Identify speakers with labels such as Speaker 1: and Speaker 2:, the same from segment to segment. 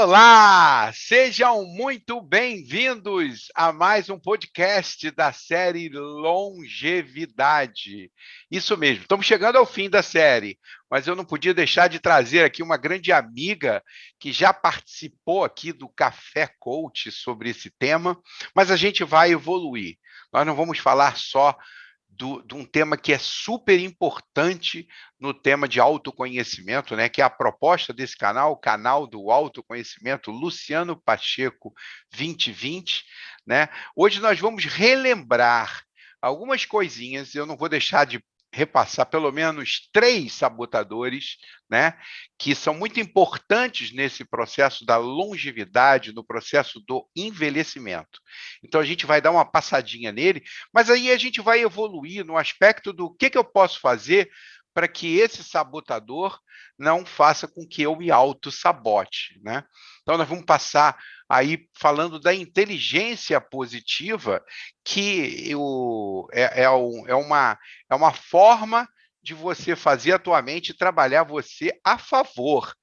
Speaker 1: Olá, sejam muito bem-vindos a mais um podcast da série Longevidade. Isso mesmo, estamos chegando ao fim da série, mas eu não podia deixar de trazer aqui uma grande amiga que já participou aqui do Café Coach sobre esse tema, mas a gente vai evoluir. Nós não vamos falar só de um tema que é super importante no tema de autoconhecimento, né? Que é a proposta desse canal, o canal do autoconhecimento, Luciano Pacheco 2020, né? Hoje nós vamos relembrar algumas coisinhas, eu não vou deixar de repassar pelo menos 3 sabotadores, né, que são muito importantes nesse processo da longevidade, no processo do envelhecimento. Então, a gente vai dar uma passadinha nele, mas aí a gente vai evoluir no aspecto do que eu posso fazer para que esse sabotador não faça com que eu me auto-sabote, né? Então, nós vamos passar aí falando da inteligência positiva, que é uma forma de você fazer a tua mente trabalhar você a favor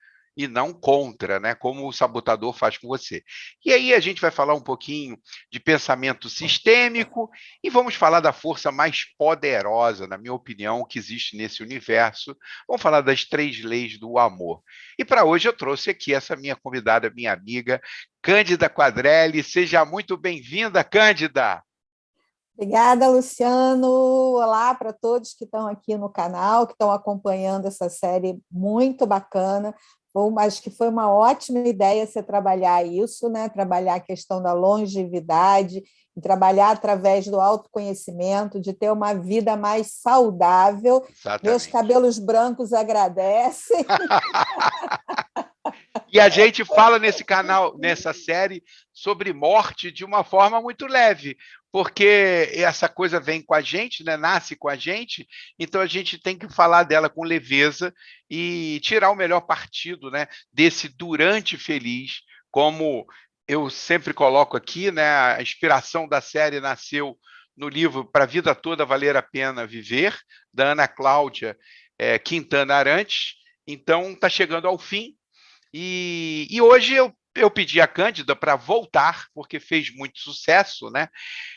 Speaker 1: e não contra, né? Como o sabotador faz com você. E aí a gente vai falar um pouquinho de pensamento sistêmico e vamos falar da força mais poderosa, na minha opinião, que existe nesse universo. Vamos falar das 3 leis do amor. E para hoje eu trouxe aqui essa minha convidada, minha amiga, Cândida Quadrelli. Seja muito bem-vinda, Cândida!
Speaker 2: Obrigada, Luciano. Olá para todos que estão aqui no canal, que estão acompanhando essa série muito bacana. Acho que foi uma ótima ideia você trabalhar isso, né? Trabalhar a questão da longevidade, trabalhar através do autoconhecimento, de ter uma vida mais saudável.
Speaker 1: Exatamente.
Speaker 2: Meus cabelos brancos agradecem.
Speaker 1: E a gente fala nesse canal, nessa série, sobre morte de uma forma muito leve, porque essa coisa vem com a gente, né? Nasce com a gente, então a gente tem que falar dela com leveza e tirar o melhor partido, né, desse durante feliz, como eu sempre coloco aqui, né? A inspiração da série nasceu no livro Para a Vida Toda Valer a Pena Viver, da Ana Cláudia Quintana Arantes. Então, está chegando ao fim. E hoje eu pedi a Cândida para voltar, porque fez muito sucesso, né?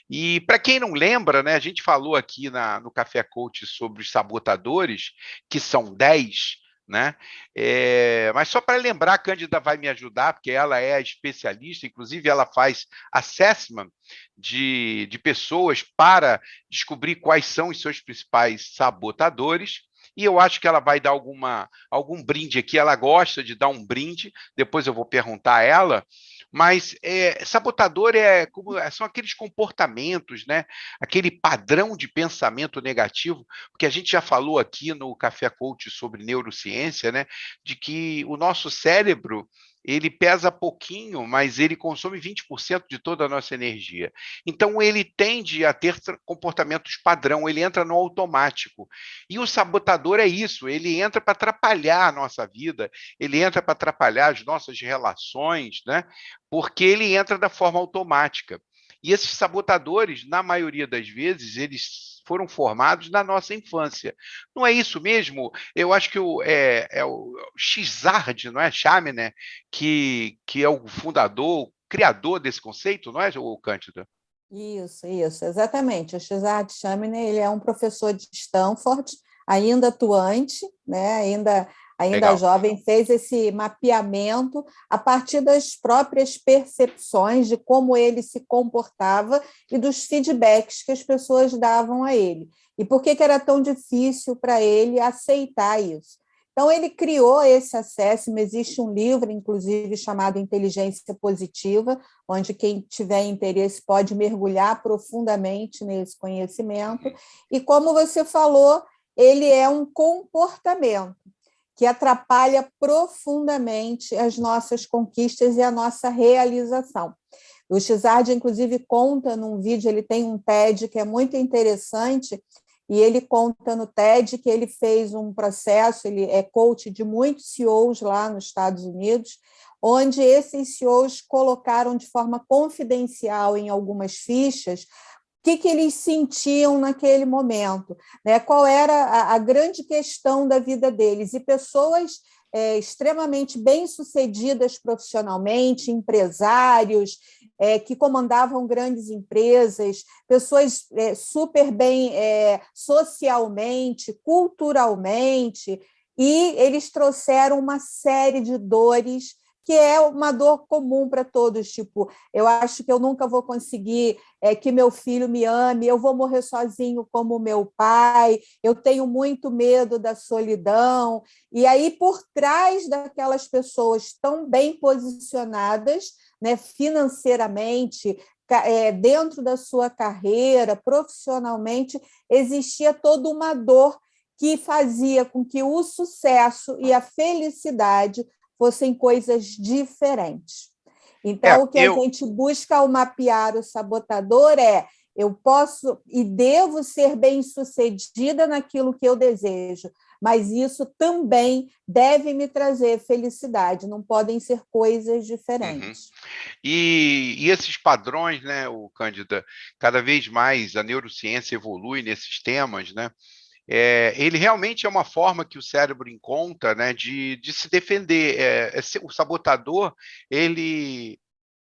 Speaker 1: E para quem não lembra, né, a gente falou aqui no Café Coach sobre os sabotadores, que são 10, né? Mas só para lembrar, a Cândida vai me ajudar, porque ela é a especialista, inclusive ela faz assessment de pessoas para descobrir quais são os seus principais sabotadores. E eu acho que ela vai dar algum brinde aqui, ela gosta de dar um brinde, depois eu vou perguntar a ela, mas sabotador são aqueles comportamentos, né? Aquele padrão de pensamento negativo, porque a gente já falou aqui no Café Coach sobre neurociência, né? De que o nosso cérebro, ele pesa pouquinho, mas ele consome 20% de toda a nossa energia. Então, ele tende a ter comportamentos padrão, ele entra no automático. E o sabotador é isso, ele entra para atrapalhar a nossa vida, ele entra para atrapalhar as nossas relações, né? Porque ele entra da forma automática. E esses sabotadores, na maioria das vezes, eles foram formados na nossa infância. Não é isso mesmo? Eu acho que é o Csikszentmihalyi, não é? Chaminé, que é o fundador, o criador desse conceito, não é, o Cândida?
Speaker 2: Isso, exatamente. O Csikszentmihalyi, ele é um professor de Stanford, ainda atuante, né? Ainda
Speaker 1: Legal.
Speaker 2: jovem, fez esse mapeamento a partir das próprias percepções de como ele se comportava e dos feedbacks que as pessoas davam a ele. E por que era tão difícil para ele aceitar isso? Então, ele criou esse assessment, existe um livro, inclusive, chamado Inteligência Positiva, onde quem tiver interesse pode mergulhar profundamente nesse conhecimento. E, como você falou, ele é um comportamento que atrapalha profundamente as nossas conquistas e a nossa realização. O Xizard, inclusive, conta num vídeo, ele tem um TED que é muito interessante, e ele conta no TED que ele fez um processo, ele é coach de muitos CEOs lá nos Estados Unidos, onde esses CEOs colocaram de forma confidencial em algumas fichas o que eles sentiam naquele momento, né? Qual era a grande questão da vida deles. E pessoas extremamente bem-sucedidas profissionalmente, empresários que comandavam grandes empresas, pessoas super bem socialmente, culturalmente, e eles trouxeram uma série de dores que é uma dor comum para todos, tipo, eu acho que eu nunca vou conseguir que meu filho me ame, eu vou morrer sozinho como meu pai, eu tenho muito medo da solidão, e aí por trás daquelas pessoas tão bem posicionadas, né, financeiramente, dentro da sua carreira, profissionalmente, existia toda uma dor que fazia com que o sucesso e a felicidade fossem coisas diferentes. Então, o que a gente busca ao mapear o sabotador eu posso e devo ser bem-sucedida naquilo que eu desejo, mas isso também deve me trazer felicidade, não podem ser coisas diferentes.
Speaker 1: E esses padrões, né, Cândida, cada vez mais a neurociência evolui nesses temas, né? Ele realmente é uma forma que o cérebro encontra, né, de se defender. O sabotador,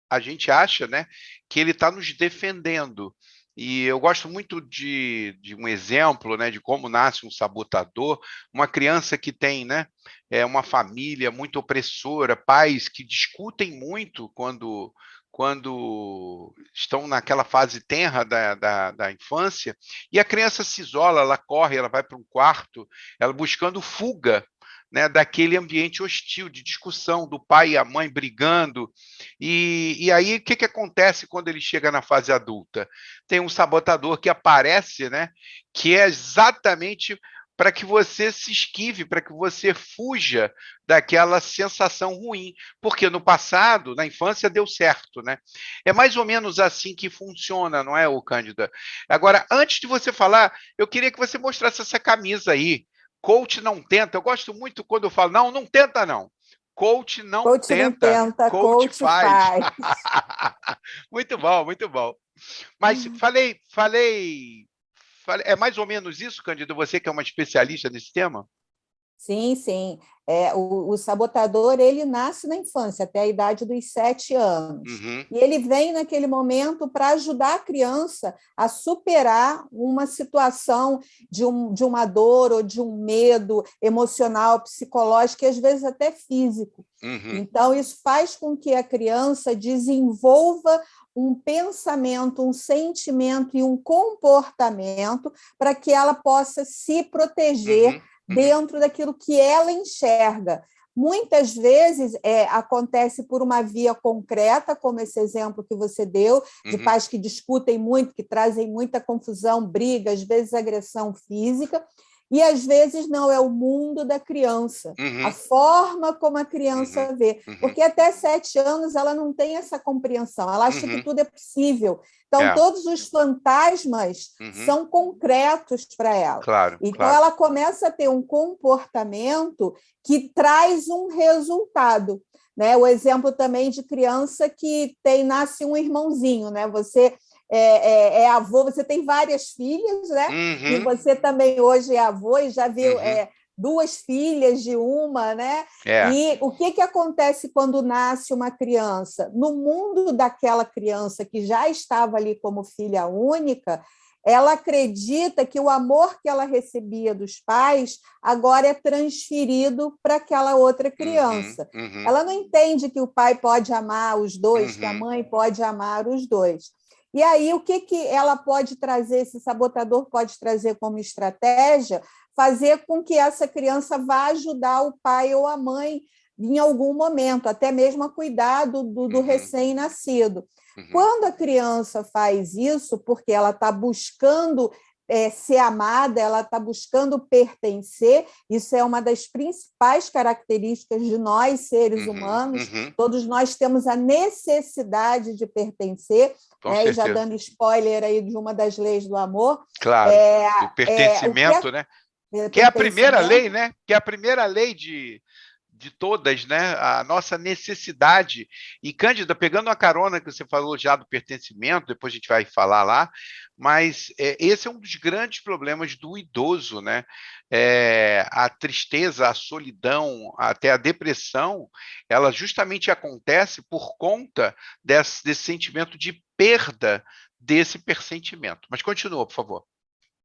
Speaker 1: a gente acha, né, que ele está nos defendendo. E eu gosto muito de um exemplo, né, de como nasce um sabotador. Uma criança que tem, né, uma família muito opressora, pais que discutem muito quando estão naquela fase tenra da infância, e a criança se isola, ela corre, ela vai para um quarto, ela buscando fuga, né, daquele ambiente hostil, de discussão, do pai e a mãe brigando. E aí, o que acontece quando ele chega na fase adulta? Tem um sabotador que aparece, né, que é exatamente para que você se esquive, para que você fuja daquela sensação ruim, porque no passado, na infância, deu certo, né? É mais ou menos assim que funciona, não é, Cândida? Agora, antes de você falar, eu queria que você mostrasse essa camisa aí. Coach não tenta. Eu gosto muito quando eu falo, não tenta não. Coach não
Speaker 2: Coach não
Speaker 1: tenta,
Speaker 2: tenta,
Speaker 1: coach
Speaker 2: coach
Speaker 1: faz.
Speaker 2: faz.
Speaker 1: Muito bom, muito bom. Mas é mais ou menos isso, Cândido, você que é uma especialista nesse tema?
Speaker 2: Sim, sim. O sabotador ele nasce na infância, até a idade dos 7 anos.
Speaker 1: Uhum.
Speaker 2: E ele vem naquele momento para ajudar a criança a superar uma situação de uma dor ou de um medo emocional, psicológico e às vezes até físico.
Speaker 1: Uhum.
Speaker 2: Então, isso faz com que a criança desenvolva um pensamento, um sentimento e um comportamento para que ela possa se proteger dentro daquilo que ela enxerga. Muitas vezes acontece por uma via concreta, como esse exemplo que você deu, de pais que discutem muito, que trazem muita confusão, briga, às vezes agressão física, e às vezes não, é o mundo da criança, a forma como a criança vê. Porque até 7 anos ela não tem essa compreensão, ela acha que tudo é possível. Então, todos os fantasmas são concretos para ela.
Speaker 1: Claro,
Speaker 2: então, ela começa a ter um comportamento que traz um resultado. Né? O exemplo também de criança que nasce um irmãozinho, né? Você é avô, você tem várias filhas, né? E você também hoje é avô e já viu 2 filhas de uma, né? E o que acontece quando nasce uma criança? No mundo daquela criança que já estava ali como filha única, ela acredita que o amor que ela recebia dos pais agora é transferido para aquela outra criança. Ela não entende que o pai pode amar os dois, que a mãe pode amar os dois. E aí, o que ela pode trazer, esse sabotador pode trazer como estratégia? Fazer com que essa criança vá ajudar o pai ou a mãe em algum momento, até mesmo a cuidar do recém-nascido. Quando a criança faz isso, porque ela está buscando ser amada, ela está buscando pertencer, isso é uma das principais características de nós, seres humanos, todos nós temos a necessidade de pertencer, né? E já dando spoiler aí de uma das leis do amor.
Speaker 1: Claro, do pertencimento, né? Que é a primeira lei, né? Que é a primeira lei de todas, né? A nossa necessidade. E, Cândida, pegando a carona que você falou já do pertencimento, depois a gente vai falar lá, mas esse é um dos grandes problemas do idoso, né? A tristeza, a solidão, até a depressão, ela justamente acontece por conta desse sentimento de perda desse pressentimento. Mas continua, por favor.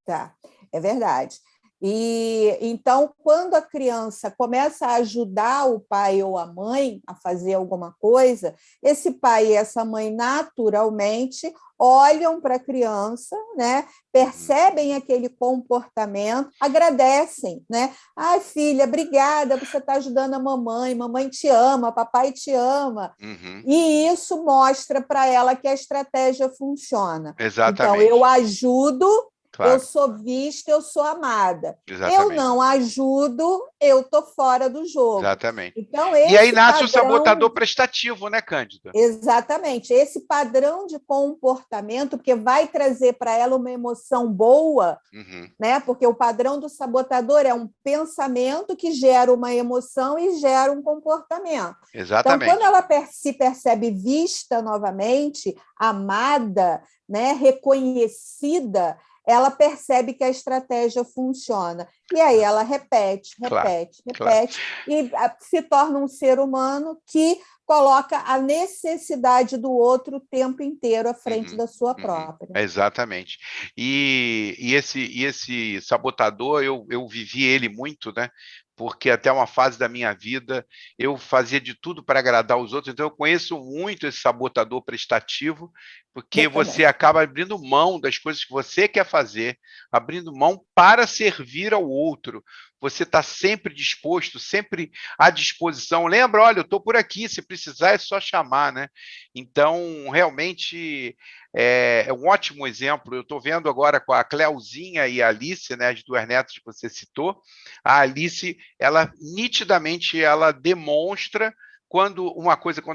Speaker 2: Tá, é verdade. E então, quando a criança começa a ajudar o pai ou a mãe a fazer alguma coisa, esse pai e essa mãe naturalmente olham para a criança, né? Percebem aquele comportamento, agradecem, né? Ai, filha, obrigada, você está ajudando a mamãe te ama, papai te ama.
Speaker 1: Uhum.
Speaker 2: E isso mostra para ela que a estratégia funciona. Então, eu
Speaker 1: Exatamente.
Speaker 2: ajudo, eu
Speaker 1: Claro,
Speaker 2: sou vista, eu sou amada. Eu
Speaker 1: exatamente.
Speaker 2: não ajudo, eu estou fora do jogo.
Speaker 1: Exatamente.
Speaker 2: Então,
Speaker 1: E aí
Speaker 2: esse
Speaker 1: nasce o
Speaker 2: padrão,
Speaker 1: sabotador prestativo, né, Cândida?
Speaker 2: exatamente, esse padrão de comportamento, porque vai trazer para ela uma emoção boa,
Speaker 1: Uhum.
Speaker 2: né? Porque o padrão do sabotador é um pensamento que gera uma emoção e gera um comportamento. Então, quando
Speaker 1: Exatamente.
Speaker 2: ela se percebe vista novamente, amada, né, reconhecida, ela percebe que a estratégia funciona. E aí ela repete,
Speaker 1: Claro,
Speaker 2: repete,
Speaker 1: claro.
Speaker 2: repete, e se torna um ser humano que coloca a necessidade do outro o tempo inteiro à frente
Speaker 1: Uhum,
Speaker 2: da sua
Speaker 1: uhum.
Speaker 2: própria.
Speaker 1: Exatamente. E esse sabotador, eu vivi ele muito, né? Porque até uma fase da minha vida eu fazia de tudo para agradar os outros, então eu conheço muito esse sabotador prestativo, porque
Speaker 2: Eu
Speaker 1: você
Speaker 2: também.
Speaker 1: acaba abrindo mão das coisas que você quer fazer, abrindo mão para servir ao outro. Você está sempre disposto, sempre à disposição. Lembra, olha, eu estou por aqui, se precisar é só chamar, né? Então, realmente é um ótimo exemplo. Eu estou vendo agora com a Cleuzinha e a Alice, né, as duas netas que você citou. A Alice, ela nitidamente ela demonstra quando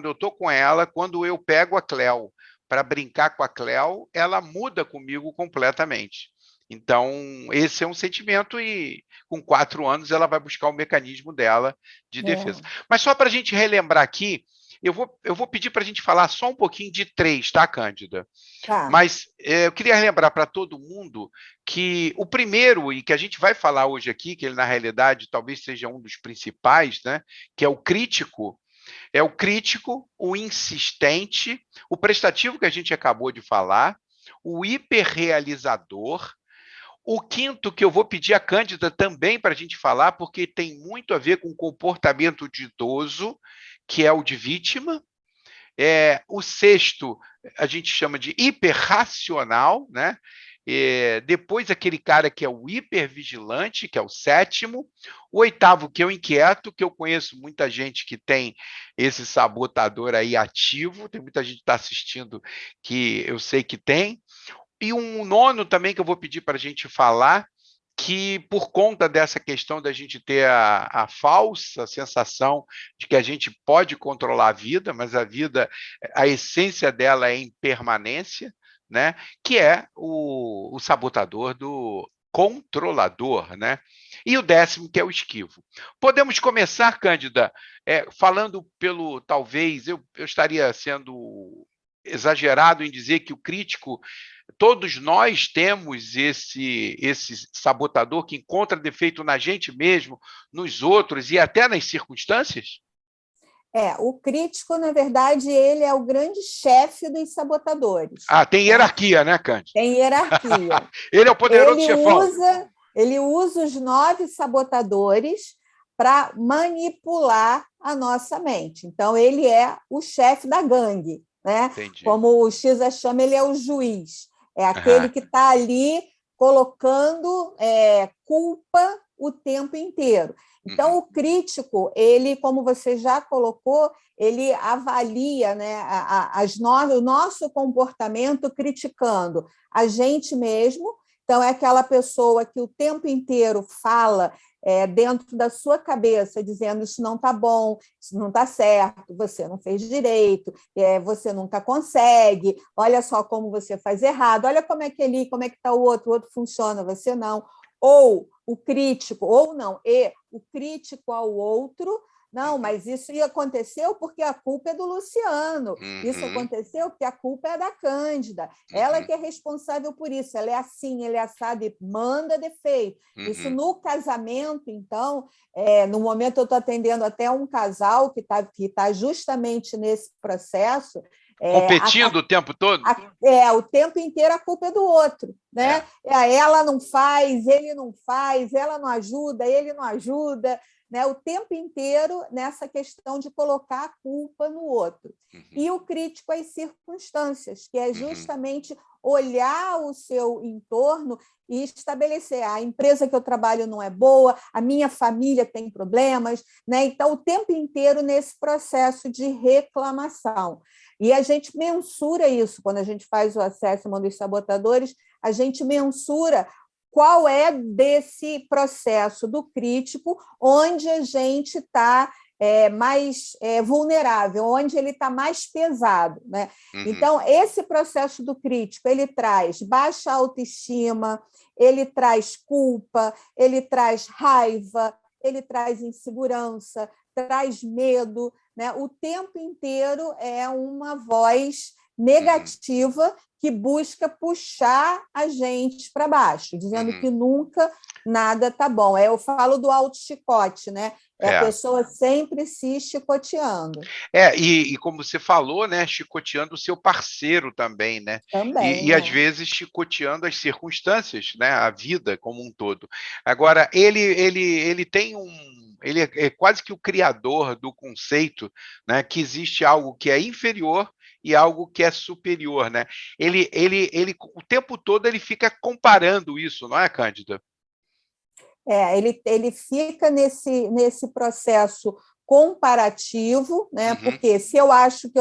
Speaker 1: eu estou com ela, quando eu pego a Cleo para brincar com a Cleo, ela muda comigo completamente. Então, esse é um sentimento, e com 4 anos ela vai buscar o mecanismo dela de defesa.
Speaker 2: É.
Speaker 1: Mas só para a gente relembrar aqui, eu vou pedir para a gente falar só um pouquinho de três, tá, Cândida?
Speaker 2: Tá.
Speaker 1: Mas eu queria lembrar para todo mundo que o primeiro, e que a gente vai falar hoje aqui, que ele na realidade talvez seja um dos principais, né, que é o crítico, o insistente, o prestativo que a gente acabou de falar, o hiperrealizador. O quinto, que eu vou pedir a Cândida também para a gente falar, porque tem muito a ver com o comportamento de idoso, que é o de vítima. O sexto, a gente chama de hiperracional, né? Depois, aquele cara que é o hipervigilante, que é o sétimo. O oitavo, que é o inquieto, que eu conheço muita gente que tem esse sabotador aí ativo, tem muita gente que está assistindo que eu sei que tem. E um nono também que eu vou pedir para a gente falar, que por conta dessa questão da gente ter a falsa sensação de que a gente pode controlar a vida, mas a vida, a essência dela é impermanência, né? Que é o sabotador do controlador, né? E o décimo, que é o esquivo. Podemos começar, Cândida, falando pelo, talvez, eu estaria sendo exagerado em dizer que o crítico, todos nós temos esse sabotador que encontra defeito na gente mesmo, nos outros e até nas circunstâncias?
Speaker 2: O crítico, na verdade, ele é o grande chefe dos sabotadores,
Speaker 1: Ah, tem
Speaker 2: né?
Speaker 1: hierarquia, né, Cândido?
Speaker 2: Tem hierarquia.
Speaker 1: Ele é o poderoso chefão.
Speaker 2: Ele usa os 9 sabotadores para manipular a nossa mente. Então, ele é o chefe da gangue, né?
Speaker 1: Entendi.
Speaker 2: Como o Xa chama, ele é o juiz. É aquele
Speaker 1: Aham.
Speaker 2: que está ali colocando culpa o tempo inteiro. Então,
Speaker 1: Uhum.
Speaker 2: o crítico, ele, como você já colocou, ele avalia, né, o nosso comportamento criticando a gente mesmo. Então, é aquela pessoa que o tempo inteiro fala dentro da sua cabeça, dizendo isso não está bom, isso não está certo, você não fez direito, você nunca consegue, olha só como você faz errado, olha como é que está o outro funciona, você não. Ou o crítico, ou não, o crítico ao outro, Não, mas isso aconteceu porque a culpa é do Luciano. Isso
Speaker 1: Uhum.
Speaker 2: aconteceu porque a culpa é da Cândida. Ela
Speaker 1: Uhum.
Speaker 2: que é responsável por isso. Ela é assim, ele é assado e manda defeito. Isso
Speaker 1: Uhum.
Speaker 2: no casamento, então, no momento eu estou atendendo até um casal que tá justamente nesse processo. É,
Speaker 1: Competindo o tempo todo?
Speaker 2: o tempo inteiro a culpa é do outro,
Speaker 1: É.
Speaker 2: né? Ela não faz, ele não faz, ela não ajuda, ele não ajuda, né? O tempo inteiro nessa questão de colocar a culpa no outro.
Speaker 1: Uhum.
Speaker 2: E o crítico às circunstâncias, que é
Speaker 1: Uhum.
Speaker 2: justamente olhar o seu entorno e estabelecer: a empresa que eu trabalho não é boa, a minha família tem problemas, né? Então, o tempo inteiro nesse processo de reclamação. E a gente mensura isso quando a gente faz o assessment dos sabotadores, a gente mensura qual é desse processo do crítico onde a gente está mais vulnerável, onde ele está mais pesado, né?
Speaker 1: Uhum.
Speaker 2: Então, esse processo do crítico, ele traz baixa autoestima, ele traz culpa, ele traz raiva, ele traz insegurança, traz medo, né? O tempo inteiro é uma voz
Speaker 1: Uhum.
Speaker 2: negativa que busca puxar a gente para baixo, dizendo
Speaker 1: Uhum.
Speaker 2: que nunca nada tá bom. Eu falo do auto-chicote, né? É a
Speaker 1: É.
Speaker 2: pessoa sempre se chicoteando.
Speaker 1: E como você falou, né, chicoteando o seu parceiro também, né? E
Speaker 2: Também,
Speaker 1: às vezes chicoteando as circunstâncias, né, a vida como um todo. Agora, ele tem ele é quase que o criador do conceito, né, que existe algo que é inferior e algo que é superior, né? Ele o tempo todo ele fica comparando isso, não é, Cândida?
Speaker 2: Ele fica nesse processo comparativo, né?
Speaker 1: Uhum.
Speaker 2: Porque se eu acho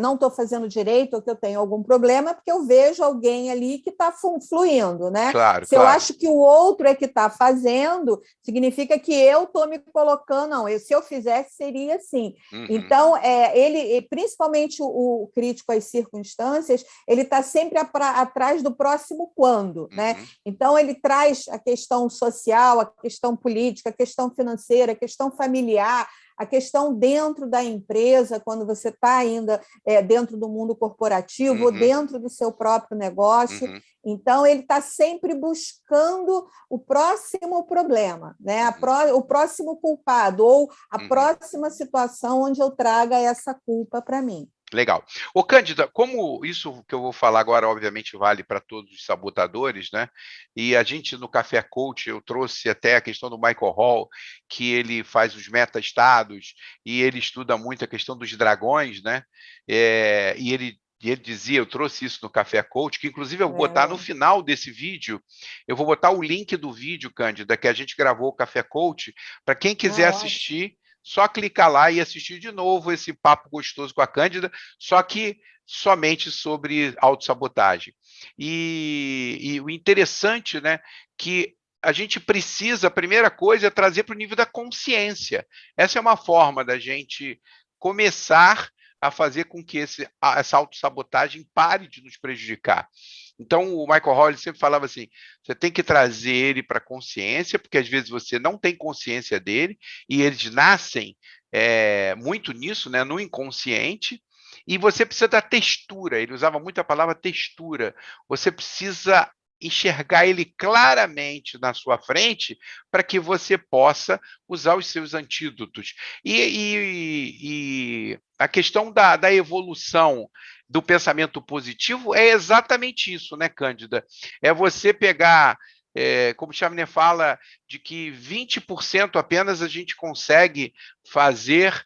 Speaker 2: não estou fazendo direito ou que eu tenho algum problema, é porque eu vejo alguém ali que está fluindo, né?
Speaker 1: Claro,
Speaker 2: Se eu
Speaker 1: claro.
Speaker 2: acho que o outro é que está fazendo, significa que eu estou me colocando, não, se eu fizesse, seria assim.
Speaker 1: Uhum.
Speaker 2: Então, principalmente o crítico às circunstâncias, ele está sempre atrás do próximo quando, né?
Speaker 1: Uhum.
Speaker 2: Então, ele traz a questão social, a questão política, a questão financeira, a questão familiar, a questão dentro da empresa, quando você está ainda dentro do mundo corporativo, ou
Speaker 1: Uhum.
Speaker 2: dentro do seu próprio negócio.
Speaker 1: Uhum.
Speaker 2: Então, ele está sempre buscando o próximo problema, né?
Speaker 1: Uhum.
Speaker 2: O próximo culpado, ou a
Speaker 1: Uhum.
Speaker 2: próxima situação onde eu traga essa culpa para mim.
Speaker 1: Legal. Ô, Cândida, como isso que eu vou falar agora, obviamente, vale para todos os sabotadores, né? E a gente no Café Coach, eu trouxe até a questão do Michael Hall, que ele faz os meta-estados e ele estuda muito a questão dos dragões, né? E ele dizia, eu trouxe isso no Café Coach, que inclusive eu vou botar no final desse vídeo, eu vou botar o link do vídeo, Cândida, que a gente gravou o Café Coach, para quem quiser
Speaker 2: Ótimo.
Speaker 1: assistir, só clicar lá e assistir de novo esse papo gostoso com a Cândida, só que somente sobre autossabotagem. E o interessante, né, que a gente precisa, a primeira coisa é trazer para o nível da consciência. Essa é uma forma da gente começar a fazer com que essa autossabotagem pare de nos prejudicar. Então, o Michael Hall sempre falava assim, você tem que trazer ele para a consciência, porque às vezes você não tem consciência dele, e eles nascem muito nisso, né, no inconsciente, e você precisa da textura, ele usava muito a palavra textura, você precisa enxergar ele claramente na sua frente para que você possa usar os seus antídotos. E a questão da evolução do pensamento positivo é exatamente isso, né, Cândida? É você pegar, como Chaminé fala, de que 20% apenas a gente consegue fazer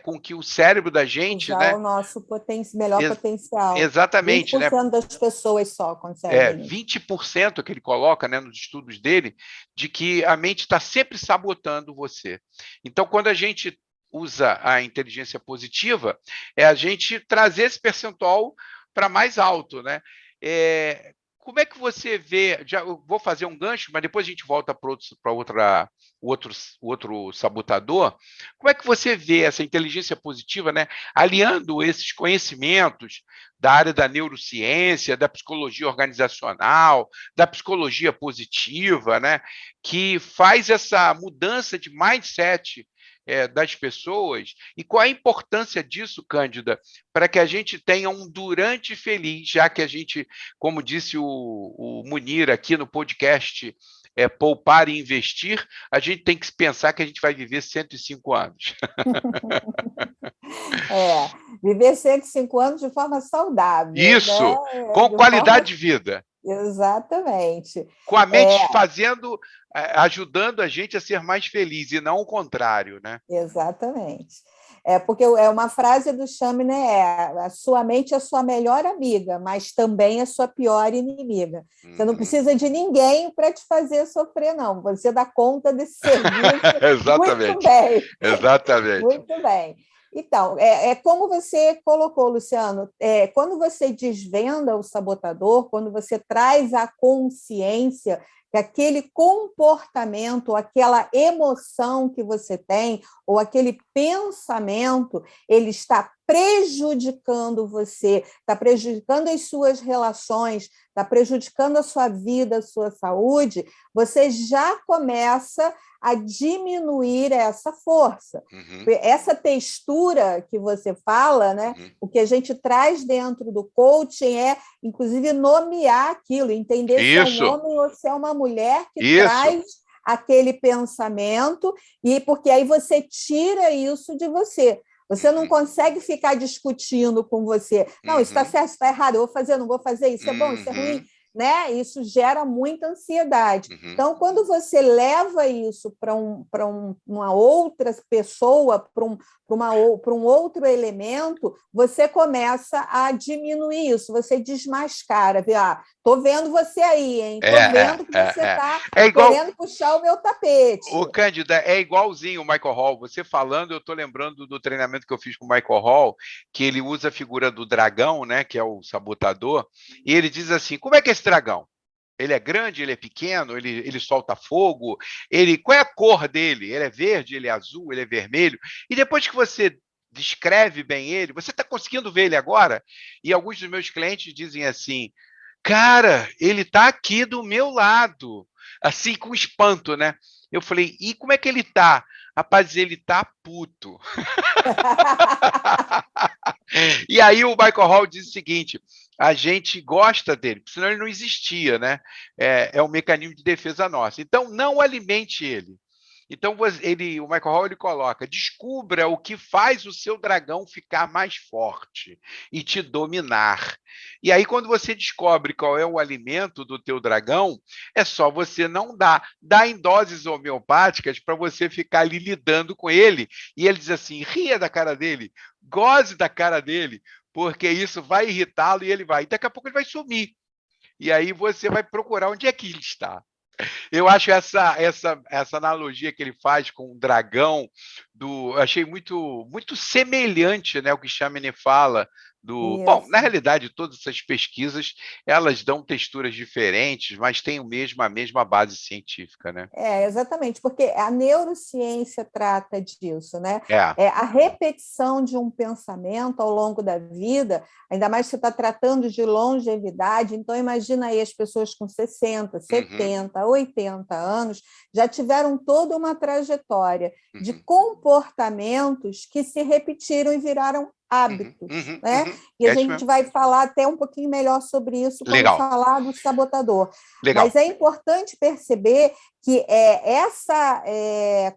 Speaker 1: com que o cérebro da gente,
Speaker 2: Usar
Speaker 1: né?
Speaker 2: o nosso melhor potencial.
Speaker 1: Exatamente, né?
Speaker 2: 20% das pessoas só conseguem isso.
Speaker 1: 20% que ele coloca, né, nos estudos dele, de que a mente está sempre sabotando você. Então, quando a gente usa a inteligência positiva, é a gente trazer esse percentual para mais alto, né? Como é que você vê? Já eu vou fazer um gancho, mas depois a gente volta para outro sabotador. Como é que você vê essa inteligência positiva, né? Aliando esses conhecimentos da área da neurociência, da psicologia organizacional, da psicologia positiva, né? Que faz essa mudança de mindset das pessoas, e qual a importância disso, Cândida, para que a gente tenha um durante feliz, já que a gente, como disse o Munir aqui no podcast, poupar e investir, a gente tem que pensar que a gente vai viver 105 anos.
Speaker 2: Viver 105 anos de forma saudável.
Speaker 1: Isso,
Speaker 2: né?
Speaker 1: com qualidade de vida.
Speaker 2: Exatamente.
Speaker 1: Com a mente ajudando a gente a ser mais feliz, e não o contrário, né?
Speaker 2: Exatamente. Porque é uma frase do Chaminé, a sua mente é a sua melhor amiga, mas também a sua pior inimiga. Você não precisa de ninguém para te fazer sofrer, não. Você dá conta desse serviço
Speaker 1: Exatamente.
Speaker 2: muito bem.
Speaker 1: Exatamente.
Speaker 2: Muito bem. Então, como você colocou, Luciano, quando você desvenda o sabotador, quando você traz à consciência que aquele comportamento, aquela emoção que você tem, ou aquele pensamento, ele está prejudicando você, está prejudicando as suas relações, está prejudicando a sua vida, a sua saúde, você já começa a diminuir essa força. Essa textura que você fala, né? O que a gente traz dentro do coaching é, inclusive, nomear aquilo, entender se é um homem ou se é uma mulher que traz aquele pensamento, e porque aí você tira isso de você. Você não consegue ficar discutindo com você. Não, isso está certo, isso está errado, eu vou fazer, não vou fazer, isso é bom, isso é ruim. Né? Isso gera muita ansiedade. Então, quando você leva isso para uma outra pessoa, para um outro elemento, você começa a diminuir isso, você desmascara, vê, estou vendo você aí, hein? Estou vendo que você está querendo puxar o meu tapete.
Speaker 1: O Cândida, é igualzinho o Michael Hall. Você falando, eu estou lembrando do treinamento que eu fiz com o Michael Hall, que ele usa a figura do dragão, né, que é o sabotador, e ele diz assim, como é que é esse dragão? Ele é grande, ele é pequeno, ele solta fogo, qual é a cor dele? Ele é verde, ele é azul, ele é vermelho? E depois que você descreve bem ele, você está conseguindo ver ele agora? E alguns dos meus clientes dizem assim, cara, ele está aqui do meu lado, assim, com espanto, né? Eu falei, e como é que ele tá? Rapaz, ele tá puto. E aí o Michael Hall diz o seguinte, a gente gosta dele, senão ele não existia, né? É um mecanismo de defesa nosso. Então, não alimente ele. Então, o Michael Hall ele coloca, descubra o que faz o seu dragão ficar mais forte e te dominar. E aí, quando você descobre qual é o alimento do teu dragão, é só você não dar. Dá em doses homeopáticas para você ficar ali lidando com ele. E ele diz assim, ria da cara dele, goze da cara dele, porque isso vai irritá-lo e ele vai. E daqui a pouco ele vai sumir. E aí você vai procurar onde é que ele está. Eu acho essa analogia que ele faz com o dragão, achei muito, muito semelhante, né, o que Chaminé fala. Bom, na realidade, todas essas pesquisas, elas dão texturas diferentes, mas têm a mesma base científica, né?
Speaker 2: Exatamente, porque a neurociência trata disso, né?
Speaker 1: É
Speaker 2: a repetição de um pensamento ao longo da vida, ainda mais se você está tratando de longevidade, então imagina aí as pessoas com 60, 70, 80 anos, já tiveram toda uma trajetória de comportamentos que se repetiram e viraram hábitos, né? E a gente vai falar até um pouquinho melhor sobre isso quando falar do sabotador. Mas é importante perceber que essa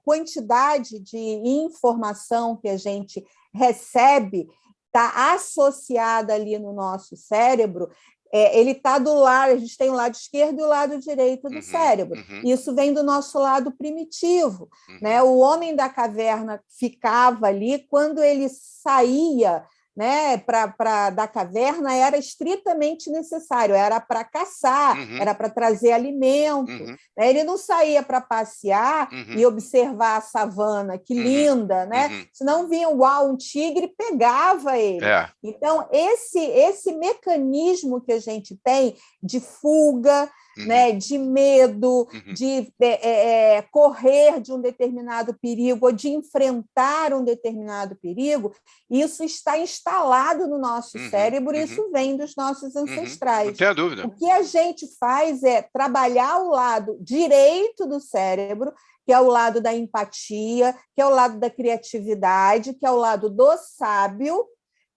Speaker 2: quantidade de informação que a gente recebe está associada ali no nosso cérebro. Ele está do lado, a gente tem o lado esquerdo e o lado direito do cérebro. Isso vem do nosso lado primitivo. Né? O homem da caverna ficava ali, quando ele saía, né, da caverna, era estritamente necessário, era para caçar, era para trazer alimento. Né? Ele não saía para passear e observar a savana, que linda, né? Senão vinha um tigre e pegava ele. Então, esse mecanismo que a gente tem de fuga, né, de medo, de correr de um determinado perigo ou de enfrentar um determinado perigo, isso está instalado no nosso cérebro e isso vem dos nossos ancestrais.
Speaker 1: Não tenho dúvida.
Speaker 2: O que a gente faz é trabalhar o lado direito do cérebro, que é o lado da empatia, que é o lado da criatividade, que é o lado do sábio,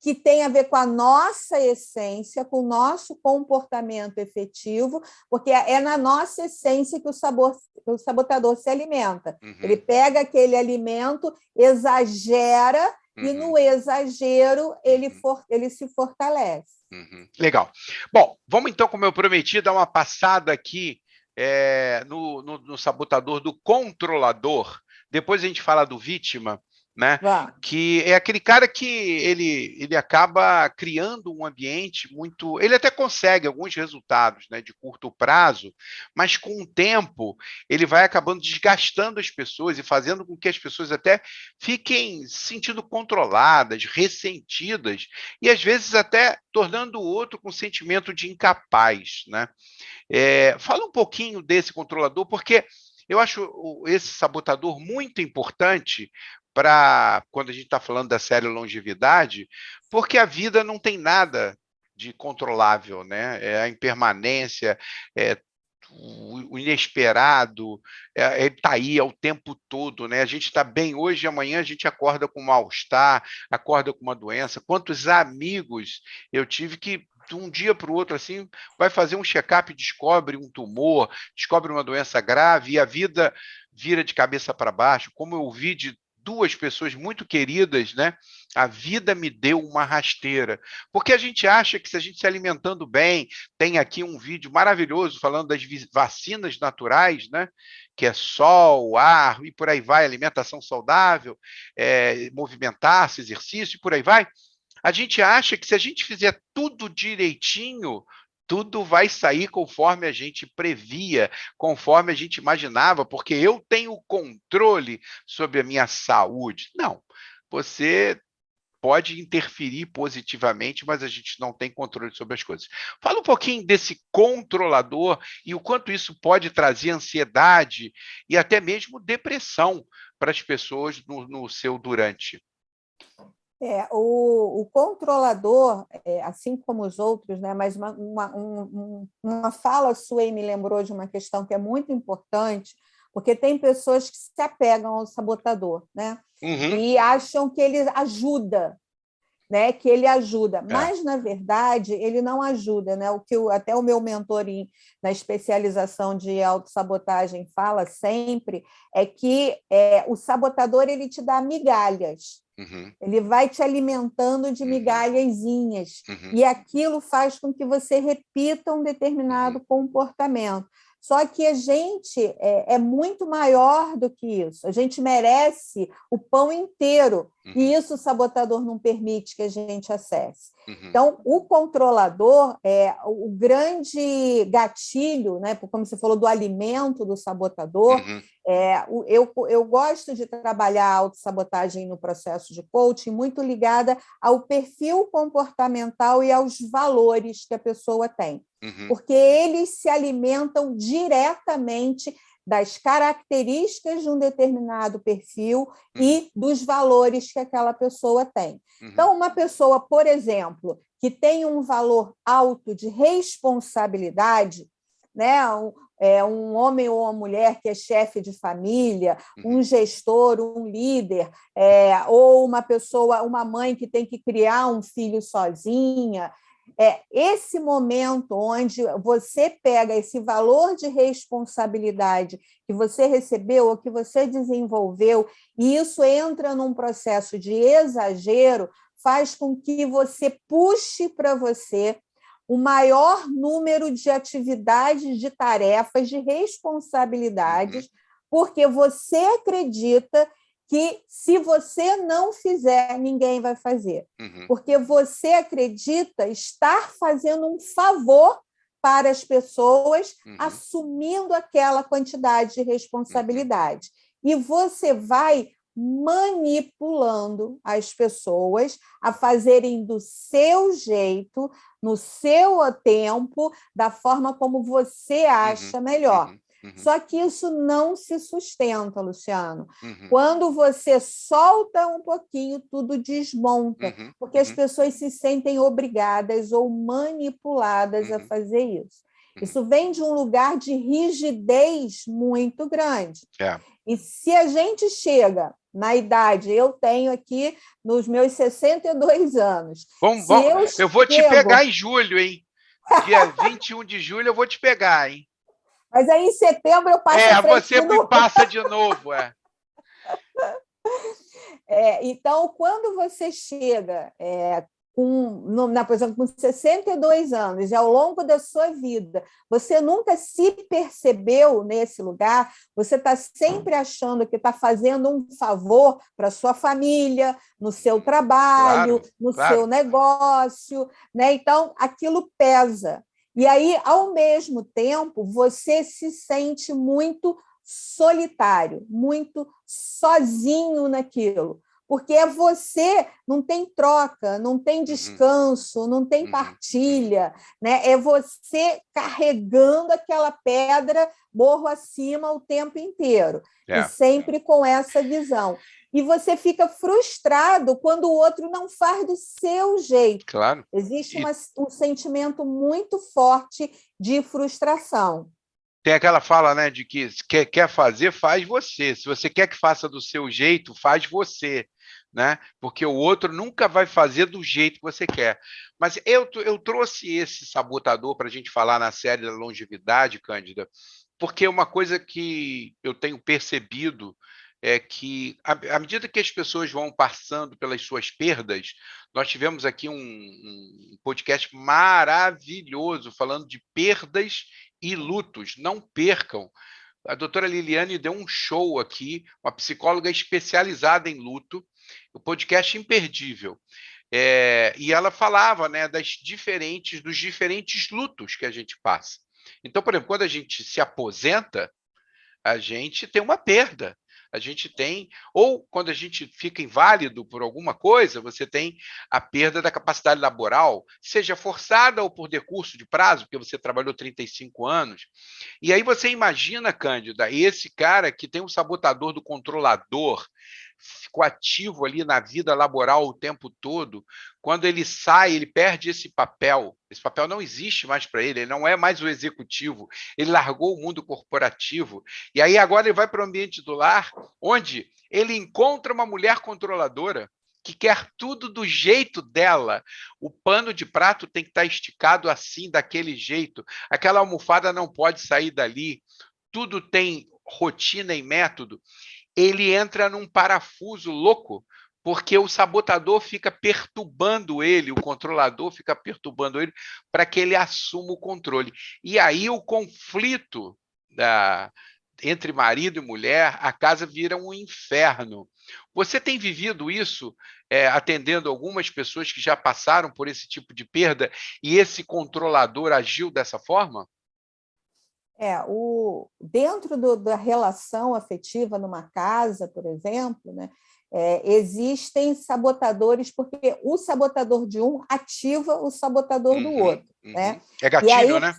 Speaker 2: que tem a ver com a nossa essência, com o nosso comportamento efetivo, porque é na nossa essência que o sabotador se alimenta. Ele pega aquele alimento, exagera, e no exagero ele se fortalece.
Speaker 1: Legal. Bom, vamos então, como eu prometi, dar uma passada aqui no sabotador do controlador. Depois a gente fala do vítima, né? Que é aquele cara que ele acaba criando um ambiente muito... Ele até consegue alguns resultados, né, de curto prazo, mas com o tempo ele vai acabando desgastando as pessoas e fazendo com que as pessoas até fiquem se sentindo controladas, ressentidas, e às vezes até tornando o outro com sentimento de incapaz, né? Fala um pouquinho desse controlador, porque eu acho esse sabotador muito importante para quando a gente está falando da série Longevidade, porque a vida não tem nada de controlável, né? É a impermanência, o inesperado, ele está aí o tempo todo, né? A gente está bem hoje, amanhã a gente acorda com um mal-estar, acorda com uma doença. Quantos amigos eu tive que de um dia para o outro, assim, vai fazer um check-up e descobre um tumor, descobre uma doença grave, e a vida vira de cabeça para baixo. Como eu ouvi de duas pessoas muito queridas, né? A vida me deu uma rasteira. Porque a gente acha que se a gente se alimentando bem, tem aqui um vídeo maravilhoso falando das vacinas naturais, né? Que é sol, ar e por aí vai, alimentação saudável, movimentar-se, exercício e por aí vai. A gente acha que se a gente fizer tudo direitinho, tudo vai sair conforme a gente previa, conforme a gente imaginava, porque eu tenho controle sobre a minha saúde. Não, você pode interferir positivamente, mas a gente não tem controle sobre as coisas. Fala um pouquinho desse controlador e o quanto isso pode trazer ansiedade e até mesmo depressão para as pessoas no seu durante.
Speaker 2: O controlador, assim como os outros, né, mas uma fala sua aí me lembrou de uma questão que é muito importante, porque tem pessoas que se apegam ao sabotador, né, e acham que ele ajuda, né, que ele ajuda, mas, na verdade, ele não ajuda. Né? Até o meu mentor na especialização de autossabotagem fala sempre é que o sabotador ele te dá migalhas. Ele vai te alimentando de migalhazinhas, e aquilo faz com que você repita um determinado comportamento. Só que a gente é muito maior do que isso. A gente merece o pão inteiro, e isso o sabotador não permite que a gente acesse. Então, o controlador é o grande gatilho, né? Como você falou do alimento do sabotador. Eu gosto de trabalhar a autossabotagem no processo de coaching muito ligada ao perfil comportamental e aos valores que a pessoa tem, porque eles se alimentam diretamente das características de um determinado perfil e dos valores que aquela pessoa tem. Então, uma pessoa, por exemplo, que tem um valor alto de responsabilidade, né? Um homem ou uma mulher que é chefe de família, um gestor, um líder, ou uma pessoa, uma mãe que tem que criar um filho sozinha. Esse momento onde você pega esse valor de responsabilidade que você recebeu ou que você desenvolveu, e isso entra num processo de exagero, faz com que você puxe para você o maior número de atividades, de tarefas, de responsabilidades, porque você acredita que se você não fizer, ninguém vai fazer. Porque você acredita estar fazendo um favor para as pessoas, assumindo aquela quantidade de responsabilidade. E você vai manipulando as pessoas a fazerem do seu jeito, no seu tempo, da forma como você acha melhor. Só que isso não se sustenta, Luciano. Quando você solta um pouquinho, tudo desmonta, porque as pessoas se sentem obrigadas ou manipuladas a fazer isso. Isso vem de um lugar de rigidez muito grande.
Speaker 1: É.
Speaker 2: E se a gente chega na idade, eu tenho aqui nos meus 62 anos.
Speaker 1: Vamos,
Speaker 2: Se eu
Speaker 1: eu vou te
Speaker 2: chego,
Speaker 1: pegar em julho, hein? Dia 21 de julho eu vou te pegar, hein?
Speaker 2: mas aí em setembro eu passo à frente
Speaker 1: Você
Speaker 2: de
Speaker 1: me
Speaker 2: novo.
Speaker 1: passa de novo, é.
Speaker 2: Então, quando você chega por exemplo, com 62 anos, e ao longo da sua vida, você nunca se percebeu nesse lugar, você está sempre achando que está fazendo um favor para a sua família, no seu trabalho,
Speaker 1: Claro,
Speaker 2: no
Speaker 1: claro.
Speaker 2: seu negócio, né? Então, aquilo pesa. E aí, ao mesmo tempo, você se sente muito solitário, muito sozinho naquilo. Porque é você, não tem troca, não tem descanso, não tem partilha, né? É você carregando aquela pedra morro acima o tempo inteiro, e sempre com essa visão. E você fica frustrado quando o outro não faz do seu jeito.
Speaker 1: Claro.
Speaker 2: Existe um sentimento muito forte de frustração.
Speaker 1: Tem aquela fala, né, de que quer fazer, faz você. Se você quer que faça do seu jeito, faz você, né? Porque o outro nunca vai fazer do jeito que você quer. Mas eu trouxe esse sabotador para a gente falar na série da longevidade, Cândida, porque uma coisa que eu tenho percebido é que, à medida que as pessoas vão passando pelas suas perdas, nós tivemos aqui um podcast maravilhoso falando de perdas e lutos. Não percam. A doutora Liliane deu um show aqui, uma psicóloga especializada em luto, o podcast imperdível. E ela falava, né, dos diferentes lutos que a gente passa. Então, por exemplo, quando a gente se aposenta, a gente tem uma perda. A gente tem, ou quando a gente fica inválido por alguma coisa, você tem a perda da capacidade laboral, seja forçada ou por decurso de prazo, porque você trabalhou 35 anos. E aí você imagina, Cândida, esse cara que tem um sabotador do controlador, ficou ativo ali na vida laboral o tempo todo, quando ele sai, ele perde esse papel não existe mais para ele não é mais o executivo, ele largou o mundo corporativo, e aí agora ele vai para o ambiente do lar, onde ele encontra uma mulher controladora, que quer tudo do jeito dela. O pano de prato tem que estar esticado assim, daquele jeito, aquela almofada não pode sair dali, tudo tem rotina e método. Ele entra num parafuso louco, porque o sabotador fica perturbando ele, o controlador fica perturbando ele para que ele assuma o controle. E aí o conflito entre marido e mulher, a casa vira um inferno. Você tem vivido isso, atendendo algumas pessoas que já passaram por esse tipo de perda, e esse controlador agiu dessa forma?
Speaker 2: Dentro da relação afetiva numa casa, por exemplo, né, existem sabotadores, porque o sabotador de um ativa o sabotador do outro. Né?
Speaker 1: É gatilho, né?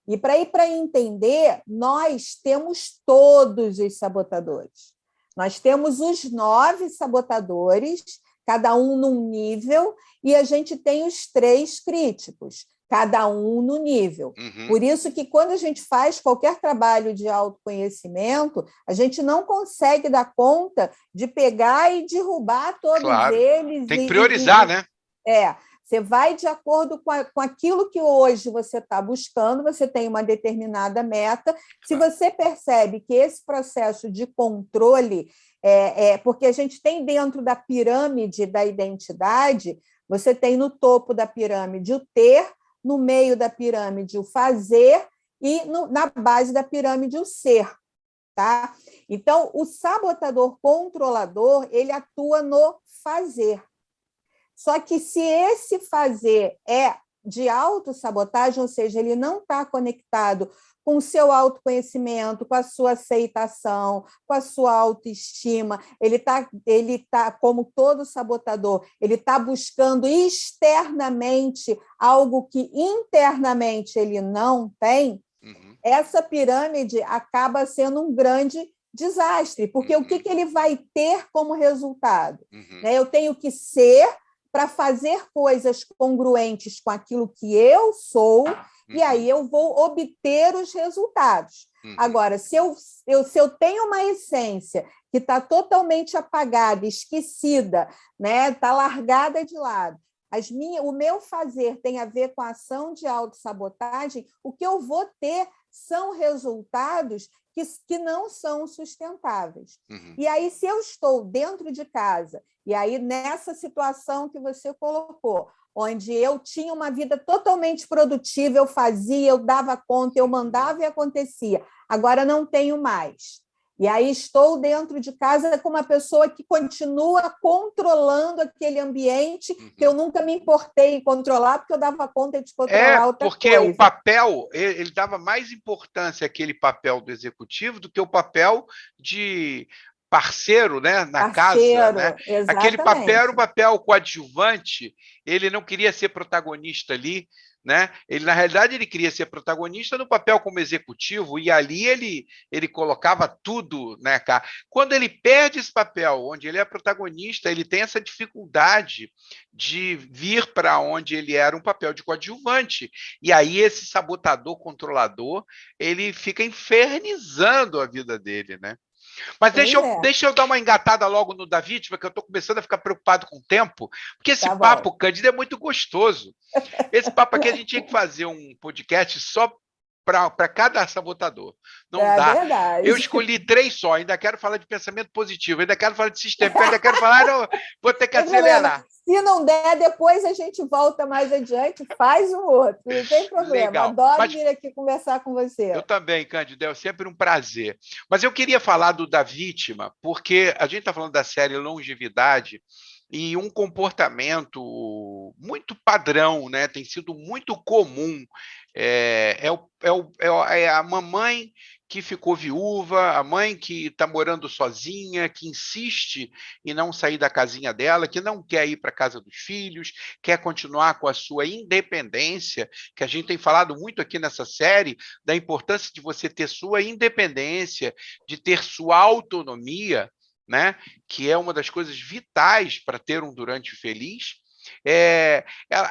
Speaker 2: E para entender, nós temos todos os sabotadores. Nós temos os 9 sabotadores, cada um num nível, e a gente tem os 3 críticos, cada um no nível. Por isso que, quando a gente faz qualquer trabalho de autoconhecimento, a gente não consegue dar conta de pegar e derrubar todos eles.
Speaker 1: Tem que priorizar, né?
Speaker 2: Você vai de acordo com aquilo que hoje você está buscando, você tem uma determinada meta. Se você percebe que esse processo de controle, porque a gente tem dentro da pirâmide da identidade, você tem no topo da pirâmide o ter, no meio da pirâmide o fazer e na base da pirâmide o ser. Tá? Então, o sabotador controlador, ele atua no fazer. Só que se esse fazer é de autossabotagem, ou seja, ele não está conectado com o seu autoconhecimento, com a sua aceitação, com a sua autoestima, ele tá, como todo sabotador, ele está buscando externamente algo que internamente ele não tem, essa pirâmide acaba sendo um grande desastre, porque o que ele vai ter como resultado? Eu tenho que ser, para fazer coisas congruentes com aquilo que eu sou, e aí eu vou obter os resultados. Agora, se eu tenho uma essência que está totalmente apagada, esquecida, né? Está largada de lado, o meu fazer tem a ver com a ação de autossabotagem, o que eu vou ter são resultados que não são sustentáveis. E aí, se eu estou dentro de casa, e aí nessa situação que você colocou, onde eu tinha uma vida totalmente produtiva, eu fazia, eu dava conta, eu mandava e acontecia, agora não tenho mais. E aí estou dentro de casa com uma pessoa que continua controlando aquele ambiente que eu nunca me importei em controlar, porque eu dava conta de controlar outra
Speaker 1: porque
Speaker 2: coisa.
Speaker 1: O papel, ele dava mais importância àquele papel do executivo do que o papel de parceiro, né, na casa, né? Aquele papel era um papel coadjuvante, ele não queria ser protagonista ali, né? Ele, na realidade, ele queria ser protagonista no papel como executivo, e ali ele colocava tudo, né, cara? Quando ele perde esse papel, onde ele é protagonista, ele tem essa dificuldade de vir para onde ele era um papel de coadjuvante. E aí esse sabotador, controlador, ele fica infernizando a vida dele, né? Mas deixa eu dar uma engatada logo no da vítima, que eu estou começando a ficar preocupado com o tempo, porque esse papo, Cândido, é muito gostoso. Esse papo aqui a gente tinha que fazer um podcast só para cada sabotador. Não dá.
Speaker 2: Verdade.
Speaker 1: Eu escolhi 3 só, ainda quero falar de pensamento positivo, ainda quero falar de sistema, ainda quero falar, não, vou ter que acelerar.
Speaker 2: Se não der, depois a gente volta mais adiante, faz um outro, não tem problema.
Speaker 1: Legal.
Speaker 2: Adoro vir aqui conversar com você.
Speaker 1: Eu também, Cândido, é sempre um prazer. Mas eu queria falar da vítima, porque a gente está falando da série Longevidade, e um comportamento muito padrão, né? Tem sido muito comum. É a mamãe que ficou viúva, a mãe que está morando sozinha, que insiste em não sair da casinha dela, que não quer ir para a casa dos filhos, quer continuar com a sua independência, que a gente tem falado muito aqui nessa série, da importância de você ter sua independência, de ter sua autonomia, né? Que é uma das coisas vitais para ter um durante feliz.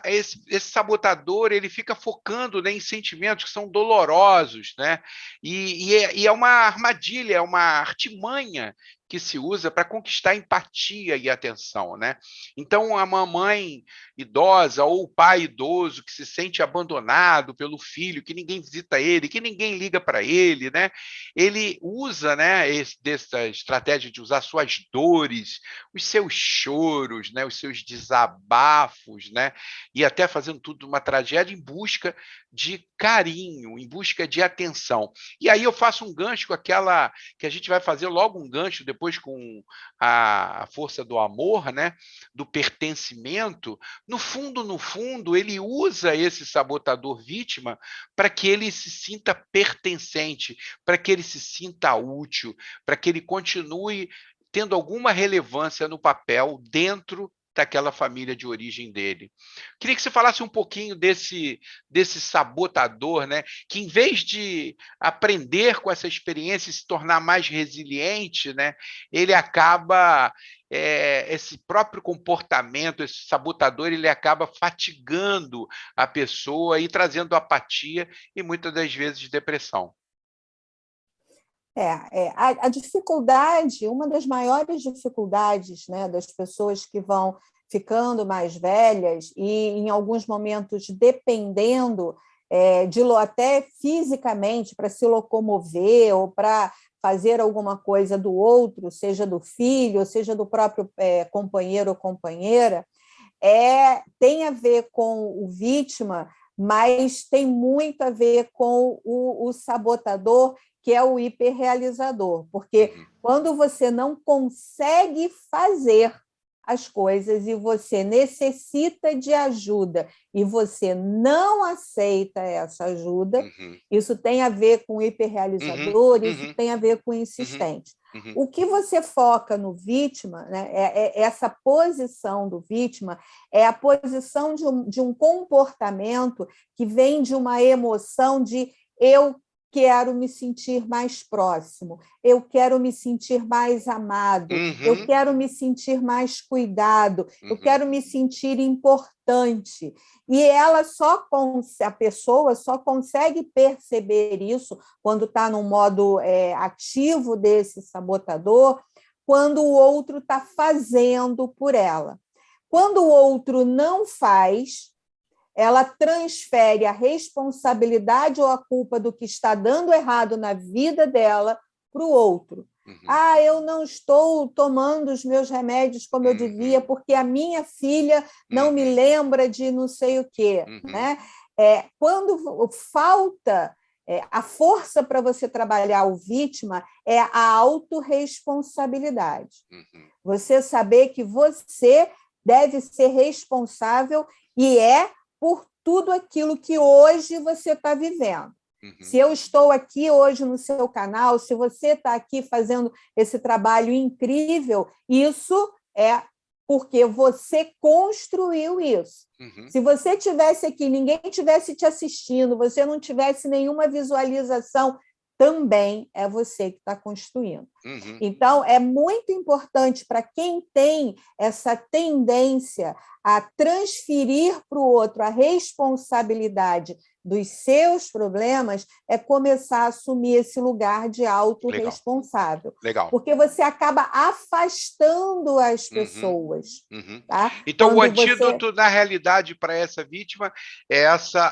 Speaker 1: Esse sabotador, ele fica focando, né, em sentimentos que são dolorosos, né? E é uma armadilha, é uma artimanha que se usa para conquistar empatia e atenção, né? Então, a mamãe idosa ou o pai idoso que se sente abandonado pelo filho, que ninguém visita ele, que ninguém liga para ele, né? Ele usa, né, dessa estratégia de usar suas dores, os seus choros, né, os seus desabafos, né, e até fazendo tudo uma tragédia em busca de carinho, em busca de atenção. E aí eu faço um gancho com aquela que a gente vai fazer logo um gancho depois com a força do amor, né, do pertencimento. No fundo, ele usa esse sabotador vítima para que ele se sinta pertencente, para que ele se sinta útil, para que ele continue tendo alguma relevância no papel dentro daquela família de origem dele. Queria que você falasse um pouquinho desse sabotador, né? Que em vez de aprender com essa experiência e se tornar mais resiliente, né? Ele acaba esse próprio comportamento, esse sabotador, ele acaba fatigando a pessoa e trazendo apatia e muitas das vezes depressão.
Speaker 2: A dificuldade, uma das maiores dificuldades, né, das pessoas que vão ficando mais velhas e, em alguns momentos, dependendo até fisicamente para se locomover ou para fazer alguma coisa do outro, seja do filho, seja do próprio companheiro ou companheira, tem a ver com o vítima, mas tem muito a ver com o sabotador, que é o hiperrealizador, porque quando você não consegue fazer as coisas e você necessita de ajuda e você não aceita essa ajuda, isso tem a ver com hiperrealizador, isso tem a ver com insistente. O que você foca no vítima, né, essa posição do vítima, é a posição de um comportamento que vem de uma emoção de eu quero me sentir mais próximo, eu quero me sentir mais amado, eu quero me sentir mais cuidado, eu quero me sentir importante. E a pessoa só consegue perceber isso quando está no modo ativo desse sabotador, quando o outro está fazendo por ela. Quando o outro não faz, ela transfere a responsabilidade ou a culpa do que está dando errado na vida dela para o outro. Eu não estou tomando os meus remédios como eu devia, porque a minha filha não me lembra de não sei o quê. Né? Quando falta a força para você trabalhar o vítima, é a autorresponsabilidade. Você saber que você deve ser responsável e por tudo aquilo que hoje você está vivendo. Se eu estou aqui hoje no seu canal, se você está aqui fazendo esse trabalho incrível, isso é porque você construiu isso. Se você estivesse aqui, ninguém estivesse te assistindo, você não tivesse nenhuma visualização, também é você que está construindo. Então, é muito importante para quem tem essa tendência a transferir para o outro a responsabilidade dos seus problemas, começar a assumir esse lugar de autorresponsável.
Speaker 1: Legal.
Speaker 2: Porque você acaba afastando as pessoas. Tá?
Speaker 1: Então, o antídoto, na realidade, para essa vítima é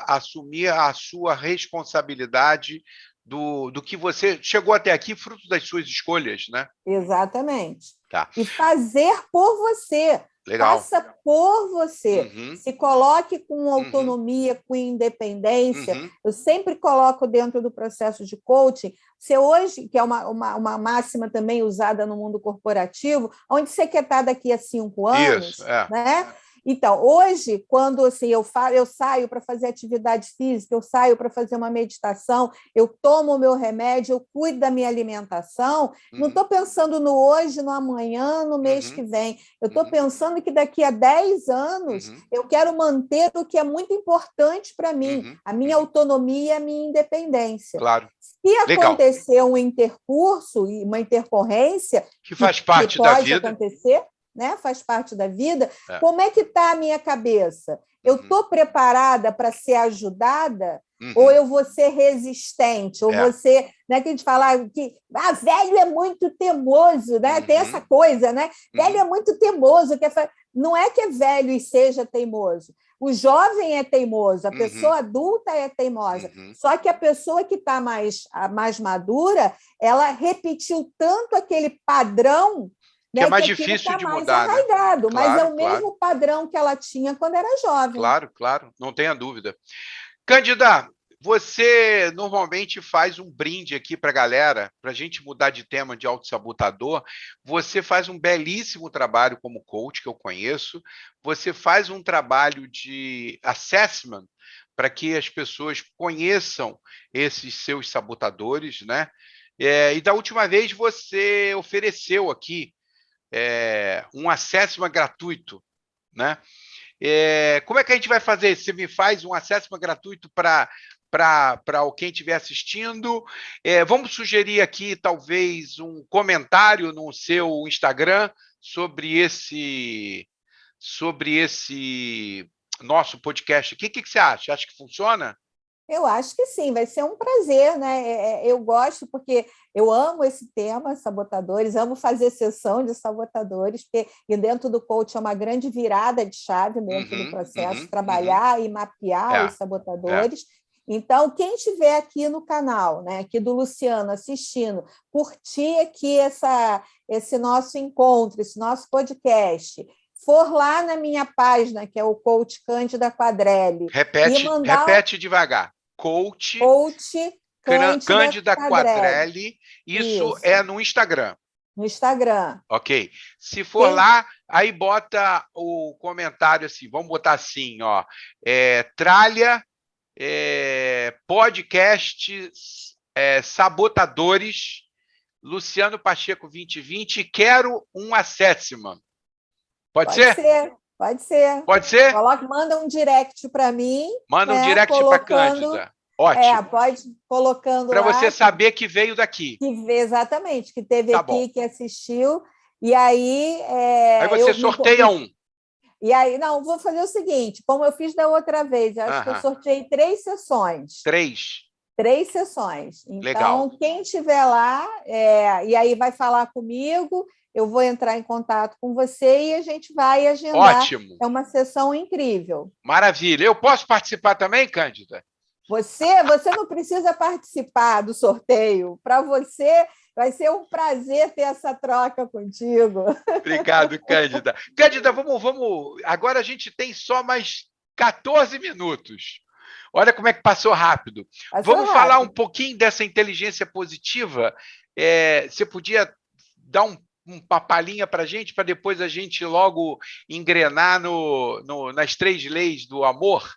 Speaker 1: assumir a sua responsabilidade do que você chegou até aqui, fruto das suas escolhas, né?
Speaker 2: Exatamente.
Speaker 1: Tá.
Speaker 2: E fazer por você.
Speaker 1: Legal.
Speaker 2: Faça por você. Se coloque com autonomia, com independência. Eu sempre coloco dentro do processo de coaching, você hoje, que é uma máxima também usada no mundo corporativo, onde você quer estar daqui a 5 anos,
Speaker 1: isso,
Speaker 2: né? Então, hoje, quando assim, eu saio para fazer atividade física, eu saio para fazer uma meditação, eu tomo o meu remédio, eu cuido da minha alimentação, não estou pensando no hoje, no amanhã, no mês que vem. Eu estou pensando que daqui a 10 anos eu quero manter o que é muito importante para mim, a minha autonomia e a minha independência.
Speaker 1: Claro.
Speaker 2: Se acontecer um intercurso e uma intercorrência,
Speaker 1: que faz parte da vida,
Speaker 2: pode acontecer, né? Faz parte da vida. Como é que está a minha cabeça? Eu estou preparada para ser ajudada ou eu vou ser resistente? Ou você, né, que a gente fala que velho é muito teimoso, né? Tem essa coisa, né? Velho é muito teimoso. Não é que é velho e seja teimoso. O jovem é teimoso, a pessoa adulta é teimosa. Só que a pessoa que está mais madura, ela repetiu tanto aquele padrão,
Speaker 1: que é mais difícil de mudar,
Speaker 2: arraigado,
Speaker 1: né?
Speaker 2: Mas é o mesmo padrão que ela tinha quando era jovem.
Speaker 1: Claro, não tenha dúvida. Cândida, você normalmente faz um brinde aqui para a galera, para a gente mudar de tema de autossabotador. Você faz um belíssimo trabalho como coach, que eu conheço. Você faz um trabalho de assessment para que as pessoas conheçam esses seus sabotadores, né? E da última vez você ofereceu aqui um assessment gratuito, né? Como é que a gente vai fazer? Você me faz um assessment gratuito para quem estiver assistindo? Vamos sugerir aqui, talvez, um comentário no seu Instagram sobre esse nosso podcast aqui. O que você acha? Acha que funciona?
Speaker 2: Eu acho que sim, vai ser um prazer, né? Eu gosto porque eu amo esse tema, sabotadores, amo fazer sessão de sabotadores, porque e dentro do coach é uma grande virada de chave dentro do processo, trabalhar e mapear os sabotadores. Então, quem estiver aqui no canal, né, aqui do Luciano, assistindo, curtir aqui esse nosso encontro, esse nosso podcast, for lá na minha página, que é o Coach Cândida Quadrelli.
Speaker 1: Repete devagar. Coach Cândida Quadrelli. Isso é no Instagram.
Speaker 2: No Instagram.
Speaker 1: Ok. Se for lá, aí bota o comentário assim, vamos botar assim, ó. Tralha, podcast, sabotadores, Luciano Pacheco 2020, quero um assessment. Pode ser?
Speaker 2: Pode ser.
Speaker 1: Pode ser?
Speaker 2: Manda um direct para mim.
Speaker 1: Manda um direct para a Cândida. Ótimo.
Speaker 2: Pode colocando
Speaker 1: Para
Speaker 2: lá.
Speaker 1: você saber que veio daqui.
Speaker 2: Exatamente, que teve
Speaker 1: Tá
Speaker 2: aqui,
Speaker 1: bom.
Speaker 2: que assistiu. E aí.
Speaker 1: Aí você sorteia um.
Speaker 2: E aí, não, vou fazer o seguinte: como eu fiz da outra vez, eu acho que eu sorteei 3 sessões.
Speaker 1: 3.
Speaker 2: 3 sessões. Então,
Speaker 1: Legal.
Speaker 2: quem estiver lá, e aí vai falar comigo, eu vou entrar em contato com você e a gente vai agendar.
Speaker 1: Ótimo.
Speaker 2: É uma sessão incrível.
Speaker 1: Maravilha. Eu posso participar também, Cândida?
Speaker 2: Você não precisa participar do sorteio. Para você, vai ser um prazer ter essa troca contigo.
Speaker 1: Obrigado, Cândida. Cândida, vamos. Agora a gente tem só mais 14 minutos. Olha como é que passou rápido. Vamos falar um pouquinho dessa inteligência positiva. Você podia dar uma palhinha para a gente, para depois a gente logo engrenar nas 3 leis do amor?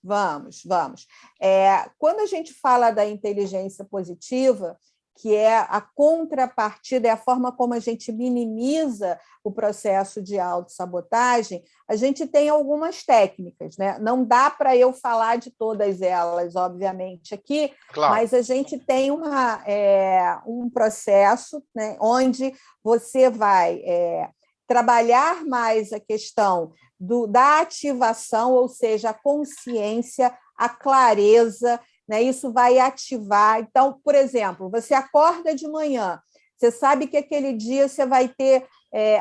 Speaker 2: Vamos. Quando a gente fala da inteligência positiva, que é a contrapartida, é a forma como a gente minimiza o processo de autossabotagem, a gente tem algumas técnicas, né? Não dá para eu falar de todas elas, obviamente, aqui,
Speaker 1: claro.
Speaker 2: Mas a gente tem um processo, né, onde você vai trabalhar mais a questão da ativação, ou seja, a consciência, a clareza, né? Isso vai ativar. Então, por exemplo, você acorda de manhã, você sabe que aquele dia você vai ter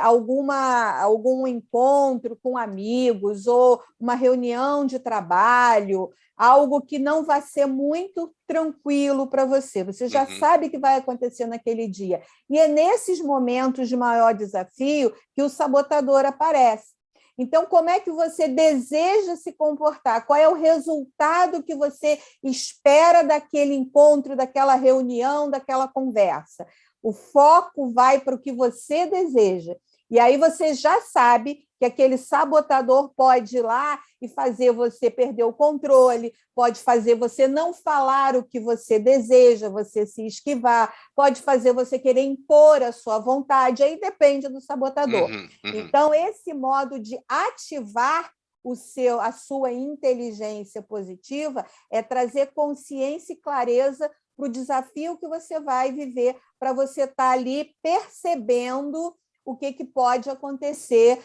Speaker 2: algum encontro com amigos ou uma reunião de trabalho, algo que não vai ser muito tranquilo para você. Você já sabe que vai acontecer naquele dia. E é nesses momentos de maior desafio que o sabotador aparece. Então, como é que você deseja se comportar? Qual é o resultado que você espera daquele encontro, daquela reunião, daquela conversa? O foco vai para o que você deseja. E aí você já sabe que aquele sabotador pode ir lá e fazer você perder o controle, pode fazer você não falar o que você deseja, você se esquivar, pode fazer você querer impor a sua vontade, aí depende do sabotador. Então, esse modo de ativar a sua inteligência positiva é trazer consciência e clareza para o desafio que você vai viver, para você estar ali percebendo o que pode acontecer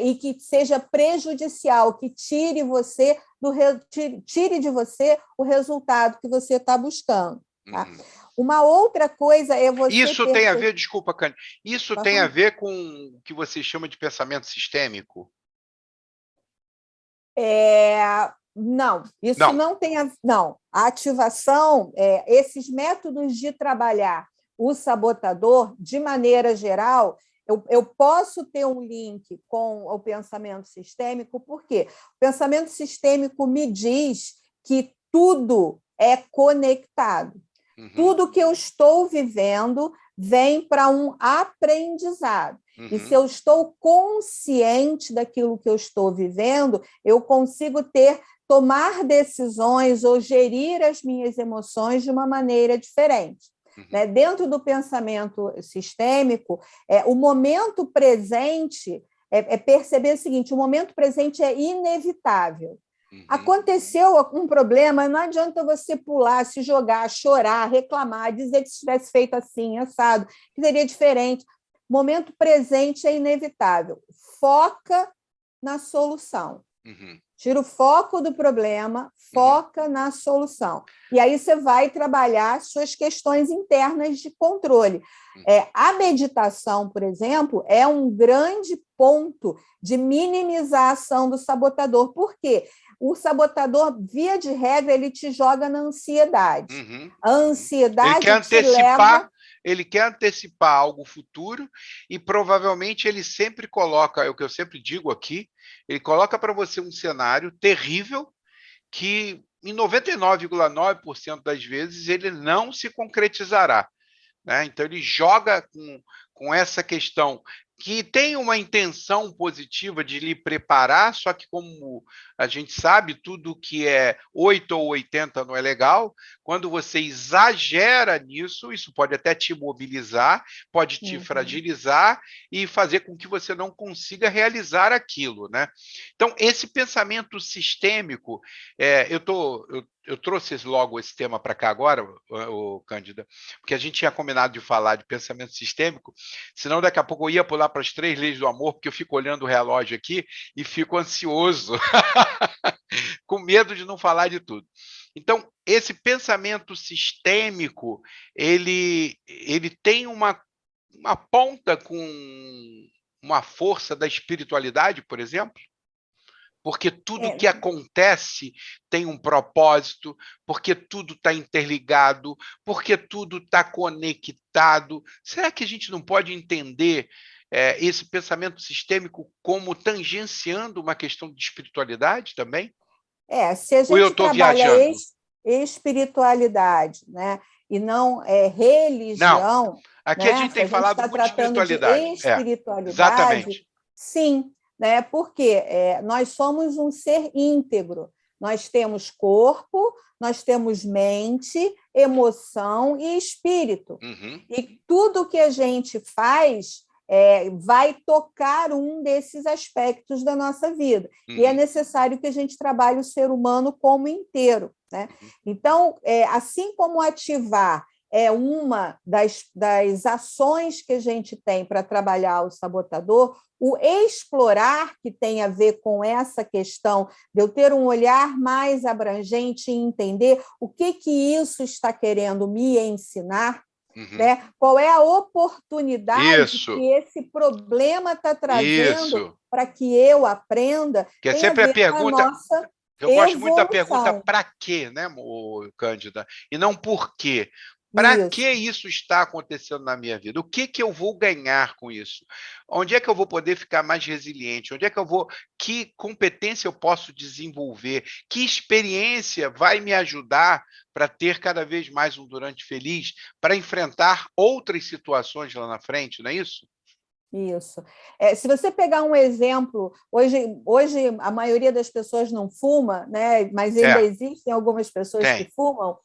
Speaker 2: e que seja prejudicial, que tire de você o resultado que você está buscando. Tá? Uma outra coisa é você...
Speaker 1: Isso tem a ver, desculpa, Cândida, isso tem a ver com o que você chama de pensamento sistêmico?
Speaker 2: Não, isso não tem a... Não, a ativação, esses métodos de trabalhar o sabotador, de maneira geral, eu posso ter um link com o pensamento sistêmico, porque o pensamento sistêmico me diz que tudo é conectado. Tudo que eu estou vivendo vem para um aprendizado. E se eu estou consciente daquilo que eu estou vivendo, eu consigo tomar decisões ou gerir as minhas emoções de uma maneira diferente. Né? Dentro do pensamento sistêmico, o momento presente perceber o seguinte: o momento presente é inevitável. Aconteceu um problema, não adianta você pular, se jogar, chorar, reclamar, dizer que se tivesse feito assim, assado, que seria diferente. Momento presente é inevitável. Foca na solução. Tira o foco do problema, foca na solução. E aí você vai trabalhar suas questões internas de controle. A meditação, por exemplo, é um grande ponto de minimizar a ação do sabotador. Por quê? O sabotador, via de regra, ele te joga na ansiedade. A ansiedade
Speaker 1: ele quer antecipar algo futuro e provavelmente ele sempre coloca, é o que eu sempre digo aqui, ele coloca para você um cenário terrível que em 99,9% das vezes ele não se concretizará. Né? Então ele joga com essa questão que tem uma intenção positiva de lhe preparar, só que como a gente sabe, tudo que é 8 ou 80 não é legal. Quando você exagera nisso, isso pode até te mobilizar, pode te fragilizar e fazer com que você não consiga realizar aquilo. Né? Então, esse pensamento sistêmico, eu trouxe logo esse tema para cá agora, o Cândida, porque a gente tinha combinado de falar de pensamento sistêmico, senão daqui a pouco eu ia pular para as 3 leis do amor, porque eu fico olhando o relógio aqui e fico ansioso, com medo de não falar de tudo. Então, esse pensamento sistêmico, ele tem uma ponta com uma força da espiritualidade, por exemplo? Porque tudo que acontece tem um propósito, porque tudo está interligado, porque tudo está conectado. Será que a gente não pode entender esse pensamento sistêmico como tangenciando uma questão de espiritualidade também?
Speaker 2: Se a
Speaker 1: Ou eu
Speaker 2: gente
Speaker 1: estou
Speaker 2: trabalha
Speaker 1: viajando?
Speaker 2: espiritualidade, né, e não
Speaker 1: Não,
Speaker 2: religião,
Speaker 1: aqui a
Speaker 2: né,
Speaker 1: gente
Speaker 2: se
Speaker 1: tem
Speaker 2: a gente
Speaker 1: falado
Speaker 2: está
Speaker 1: muito de
Speaker 2: tratando de
Speaker 1: espiritualidade.
Speaker 2: espiritualidade,
Speaker 1: Exatamente.
Speaker 2: sim, né, porque nós somos um ser íntegro. Nós temos corpo, nós temos mente, emoção e espírito.
Speaker 1: Uhum.
Speaker 2: E tudo que a gente faz vai tocar um desses aspectos da nossa vida.
Speaker 1: Uhum.
Speaker 2: E é necessário que a gente trabalhe o ser humano como inteiro, né?
Speaker 1: Uhum.
Speaker 2: Então, assim como ativar é uma das ações que a gente tem para trabalhar o sabotador, o explorar, que tem a ver com essa questão de eu ter um olhar mais abrangente e entender o que isso está querendo me ensinar, né? Qual é a oportunidade que esse problema está trazendo para que eu aprenda,
Speaker 1: que é
Speaker 2: tem a
Speaker 1: sempre a
Speaker 2: ver com a
Speaker 1: pergunta.
Speaker 2: nossa
Speaker 1: Eu gosto muito da pergunta
Speaker 2: evolução.
Speaker 1: para quê, né, Cândida? E não por quê. Para que
Speaker 2: Isso.
Speaker 1: isso está acontecendo na minha vida? O que eu vou ganhar com isso? Onde é que eu vou poder ficar mais resiliente? Onde é que eu vou? Que competência eu posso desenvolver? Que experiência vai me ajudar para ter cada vez mais um Durante feliz, para enfrentar outras situações lá na frente, não é isso?
Speaker 2: Isso. Se você pegar um exemplo, hoje a maioria das pessoas não fuma, né? Mas ainda existem algumas pessoas que fumam.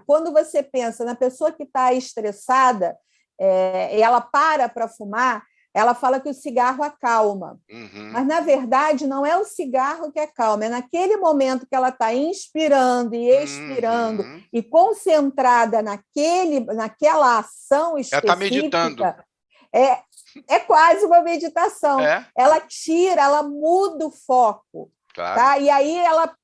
Speaker 2: Quando você pensa na pessoa que está estressada, e ela para fumar, ela fala que o cigarro acalma.
Speaker 1: Uhum.
Speaker 2: Mas, na verdade, não é o cigarro que acalma, é naquele momento que ela está inspirando e expirando e concentrada naquela ação
Speaker 1: Ela está meditando.
Speaker 2: específica. É quase uma meditação. Ela tira, ela muda o foco.
Speaker 1: Claro.
Speaker 2: Tá? E aí ela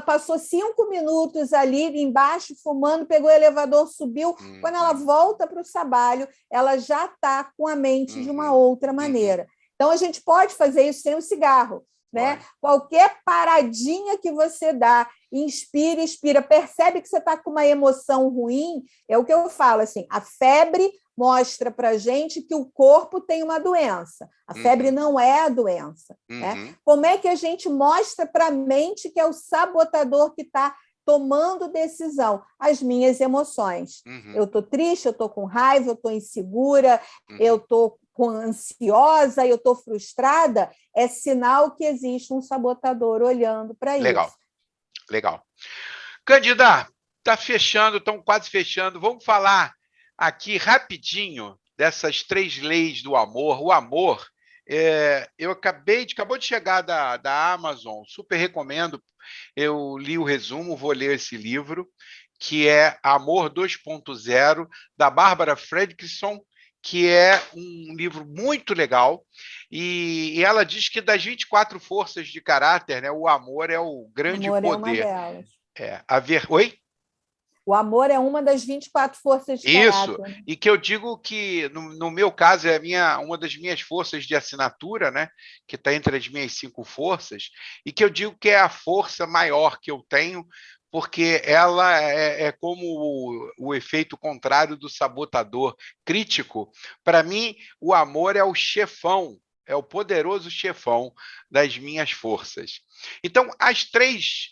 Speaker 2: passou 5 minutos ali embaixo, fumando, pegou o elevador, subiu. Quando ela volta para o trabalho, ela já está com a mente de uma outra maneira. Então, a gente pode fazer isso sem o cigarro. Né? Qualquer paradinha que você dá, inspira, expira, percebe que você está com uma emoção ruim, é o que eu falo, assim, a febre mostra para a gente que o corpo tem uma doença. A febre não é a doença. Né? Como é que a gente mostra para a mente que é o sabotador que está tomando decisão? As minhas emoções. Eu estou triste, eu estou com raiva, eu estou insegura, eu estou ansiosa, eu estou frustrada, é sinal que existe um sabotador olhando para isso.
Speaker 1: Legal. Cândida, está fechando, estão quase fechando. Vamos falar aqui rapidinho dessas 3 leis do amor. O amor, acabou de chegar da Amazon, super recomendo. Eu li o resumo, vou ler esse livro, que é Amor 2.0, da Bárbara Fredrickson, que é um livro muito legal, e ela diz que das 24 forças de caráter, né, o amor é o grande poder.
Speaker 2: É uma delas.
Speaker 1: Oi?
Speaker 2: O amor é uma das 24 forças de caráter.
Speaker 1: Isso, e que eu digo que, no meu caso, é uma das minhas forças de assinatura, né, que está entre as minhas 5 forças, e que eu digo que é a força maior que eu tenho, porque ela é como o efeito contrário do sabotador crítico. Para mim, o amor é o chefão, é o poderoso chefão das minhas forças. Então, as três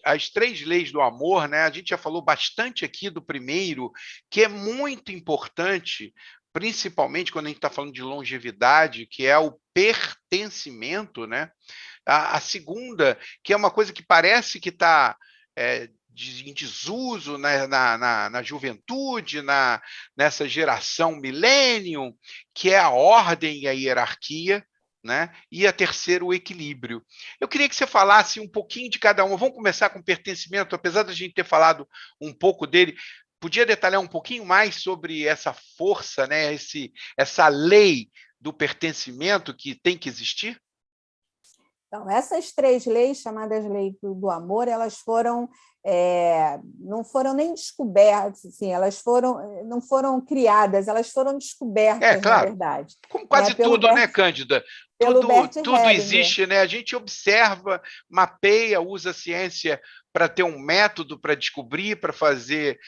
Speaker 1: leis do amor, né? A gente já falou bastante aqui do primeiro, que é muito importante, principalmente quando a gente está falando de longevidade, que é o pertencimento, né? A segunda, que é uma coisa que parece que está em desuso na juventude, nessa geração millennium, que é a ordem e a hierarquia. né? E a terceira, o equilíbrio. Eu queria que você falasse um pouquinho de cada uma. Vamos começar com pertencimento, apesar da gente ter falado um pouco dele. Podia detalhar um pouquinho mais sobre essa força, né? Essa lei do pertencimento que tem que existir?
Speaker 2: Então, essas três leis, chamadas leis do amor, elas foram não foram nem descobertas, assim, elas não foram criadas, elas foram
Speaker 1: É,
Speaker 2: descobertas, na
Speaker 1: claro,
Speaker 2: verdade,
Speaker 1: como
Speaker 2: né,
Speaker 1: quase tudo, né, Cândida?
Speaker 2: pelo
Speaker 1: Tudo,
Speaker 2: Bert
Speaker 1: tudo
Speaker 2: Hellinger.
Speaker 1: existe, né? A gente observa, mapeia, usa a ciência para ter um método para descobrir, para fazer,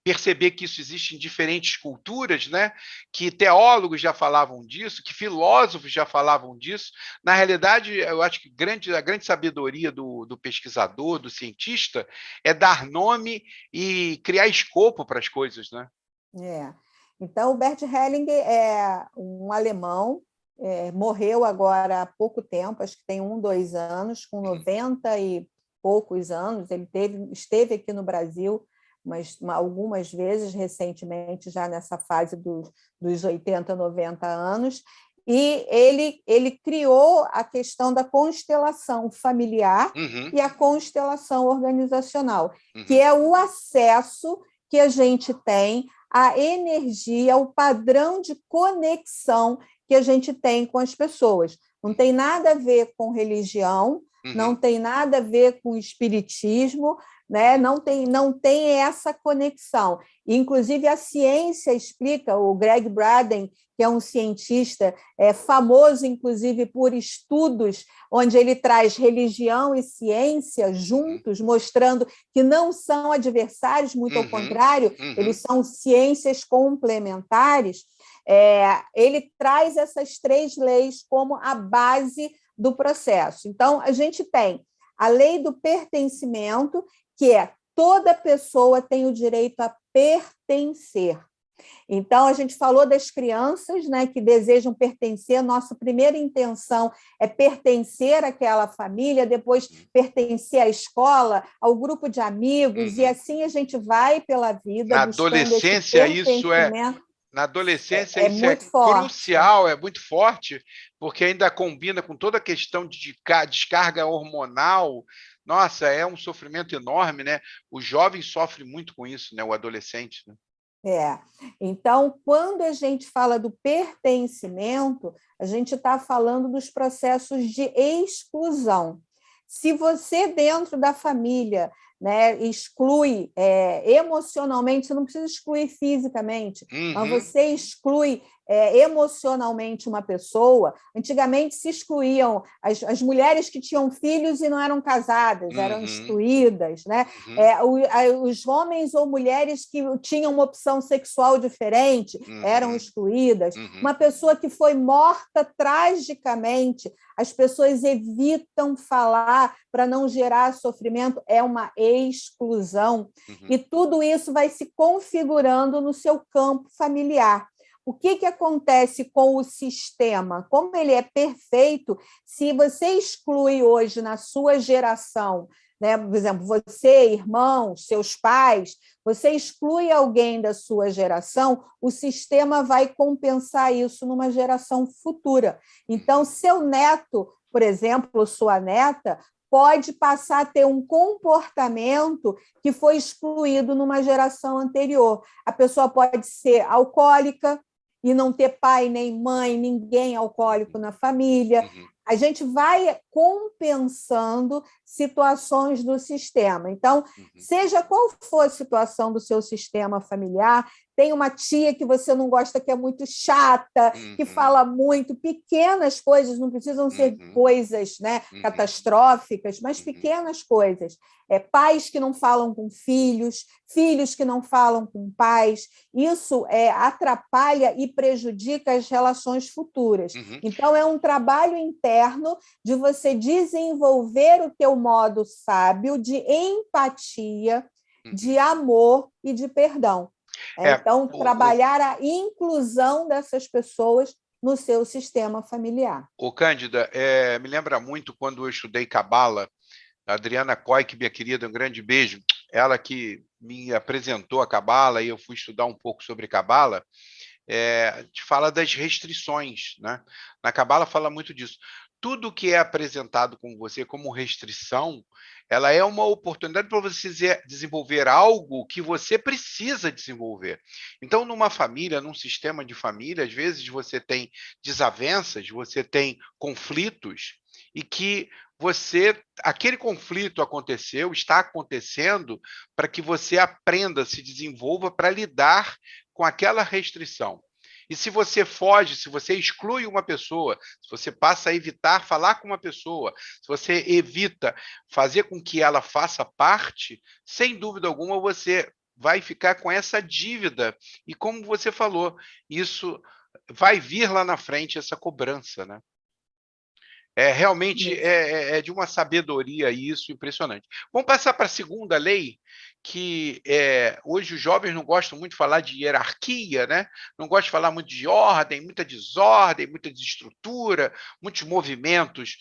Speaker 1: perceber que isso existe em diferentes culturas, né? Que teólogos já falavam disso, que filósofos já falavam disso. Na realidade, eu acho que a grande sabedoria do pesquisador, do cientista, é dar nome e criar escopo para as coisas, né?
Speaker 2: É. Então, o Bert Hellinger é um alemão, morreu agora há pouco tempo, acho que tem 2 anos, com 90 e poucos anos. Ele esteve aqui no Brasil algumas vezes, recentemente, já nessa fase dos 80, 90 anos, e ele criou a questão da constelação familiar
Speaker 1: Uhum,
Speaker 2: e a constelação organizacional, que
Speaker 1: uhum,
Speaker 2: é o acesso que a gente tem a energia, o padrão de conexão que a gente tem com as pessoas. Não tem nada a ver com religião, não
Speaker 1: uhum,
Speaker 2: tem nada a ver com espiritismo, né?
Speaker 1: uhum,
Speaker 2: Não tem essa conexão. Inclusive, a ciência explica, o Greg Braden, que é um cientista famoso, inclusive, por estudos onde ele traz religião e ciência
Speaker 1: uhum,
Speaker 2: juntos, mostrando que não são adversários, muito ao
Speaker 1: uhum,
Speaker 2: contrário,
Speaker 1: uhum.
Speaker 2: eles são ciências complementares. Ele traz essas três leis como a base do processo. Então, a gente tem a lei do pertencimento, que é toda pessoa tem o direito a pertencer. Então, a gente falou das crianças, né, que desejam pertencer. Nossa primeira intenção é pertencer àquela família, depois pertencer à escola, ao grupo de amigos, e
Speaker 1: Uhum.
Speaker 2: assim a gente vai pela vida
Speaker 1: Na
Speaker 2: buscando esse
Speaker 1: adolescência,
Speaker 2: pertencimento.
Speaker 1: na adolescência,
Speaker 2: É
Speaker 1: isso é
Speaker 2: muito forte.
Speaker 1: crucial, é muito forte, porque ainda combina com toda a questão de descarga hormonal. Nossa, é um sofrimento enorme, né? O jovem sofre muito com isso, né? O adolescente, né?
Speaker 2: É. Então, quando a gente fala do pertencimento, a gente está falando dos processos de exclusão. Se você, dentro da família, né, exclui emocionalmente, você não precisa excluir fisicamente, mas
Speaker 1: Uhum,
Speaker 2: você exclui emocionalmente uma pessoa. Antigamente se excluíam as mulheres que tinham filhos e não eram casadas, eram
Speaker 1: uhum,
Speaker 2: excluídas, né?
Speaker 1: uhum,
Speaker 2: Os homens ou mulheres que tinham uma opção sexual diferente eram
Speaker 1: uhum,
Speaker 2: excluídas.
Speaker 1: uhum,
Speaker 2: Uma pessoa que foi morta tragicamente, as pessoas evitam falar para não gerar sofrimento, é uma exclusão.
Speaker 1: uhum,
Speaker 2: E tudo isso vai se configurando no seu campo familiar. O que acontece com o sistema? Como ele é perfeito, se você exclui hoje na sua geração, né, por exemplo, você, irmãos, seus pais, você exclui alguém da sua geração, o sistema vai compensar isso numa geração futura. Então, seu neto, por exemplo, sua neta, pode passar a ter um comportamento que foi excluído numa geração anterior. A pessoa pode ser alcoólica e não ter pai, nem mãe, ninguém alcoólico na família.
Speaker 1: uhum,
Speaker 2: A gente vai compensando situações do sistema. Então,
Speaker 1: uhum,
Speaker 2: seja qual for a situação do seu sistema familiar, tem uma tia que você não gosta, que é muito chata, que
Speaker 1: uhum,
Speaker 2: fala muito, pequenas coisas, não precisam ser
Speaker 1: uhum,
Speaker 2: coisas, né,
Speaker 1: uhum,
Speaker 2: catastróficas, mas
Speaker 1: uhum,
Speaker 2: pequenas coisas. Pais que não falam com filhos, filhos que não falam com pais, isso atrapalha e prejudica as relações futuras.
Speaker 1: uhum,
Speaker 2: Então, é um trabalho interno de você desenvolver o teu modo sábio de empatia,
Speaker 1: uhum.
Speaker 2: de amor e de perdão.
Speaker 1: É,
Speaker 2: Então, trabalhar a inclusão dessas pessoas no seu sistema familiar.
Speaker 1: Cândida, me lembra muito quando eu estudei Cabala, a Adriana Coik, minha querida, um grande beijo. Ela que me apresentou a Cabala e eu fui estudar um pouco sobre Cabala. te fala das restrições, né? Na Cabala fala muito disso. Tudo que é apresentado com você como restrição, ela é uma oportunidade para você desenvolver algo que você precisa desenvolver. Então, numa família, num sistema de família, às vezes você tem desavenças, você tem conflitos, e que aquele conflito aconteceu, está acontecendo, para que você aprenda, se desenvolva para lidar com aquela restrição. E se você foge, se você exclui uma pessoa, se você passa a evitar falar com uma pessoa, se você evita fazer com que ela faça parte, sem dúvida alguma você vai ficar com essa dívida. E como você falou, isso vai vir lá na frente, essa cobrança, né? Realmente é de uma sabedoria isso impressionante. Vamos passar para a segunda lei, que hoje os jovens não gostam muito de falar de hierarquia, né? Não gostam de falar muito de ordem, muita desordem, muita desestrutura, muitos movimentos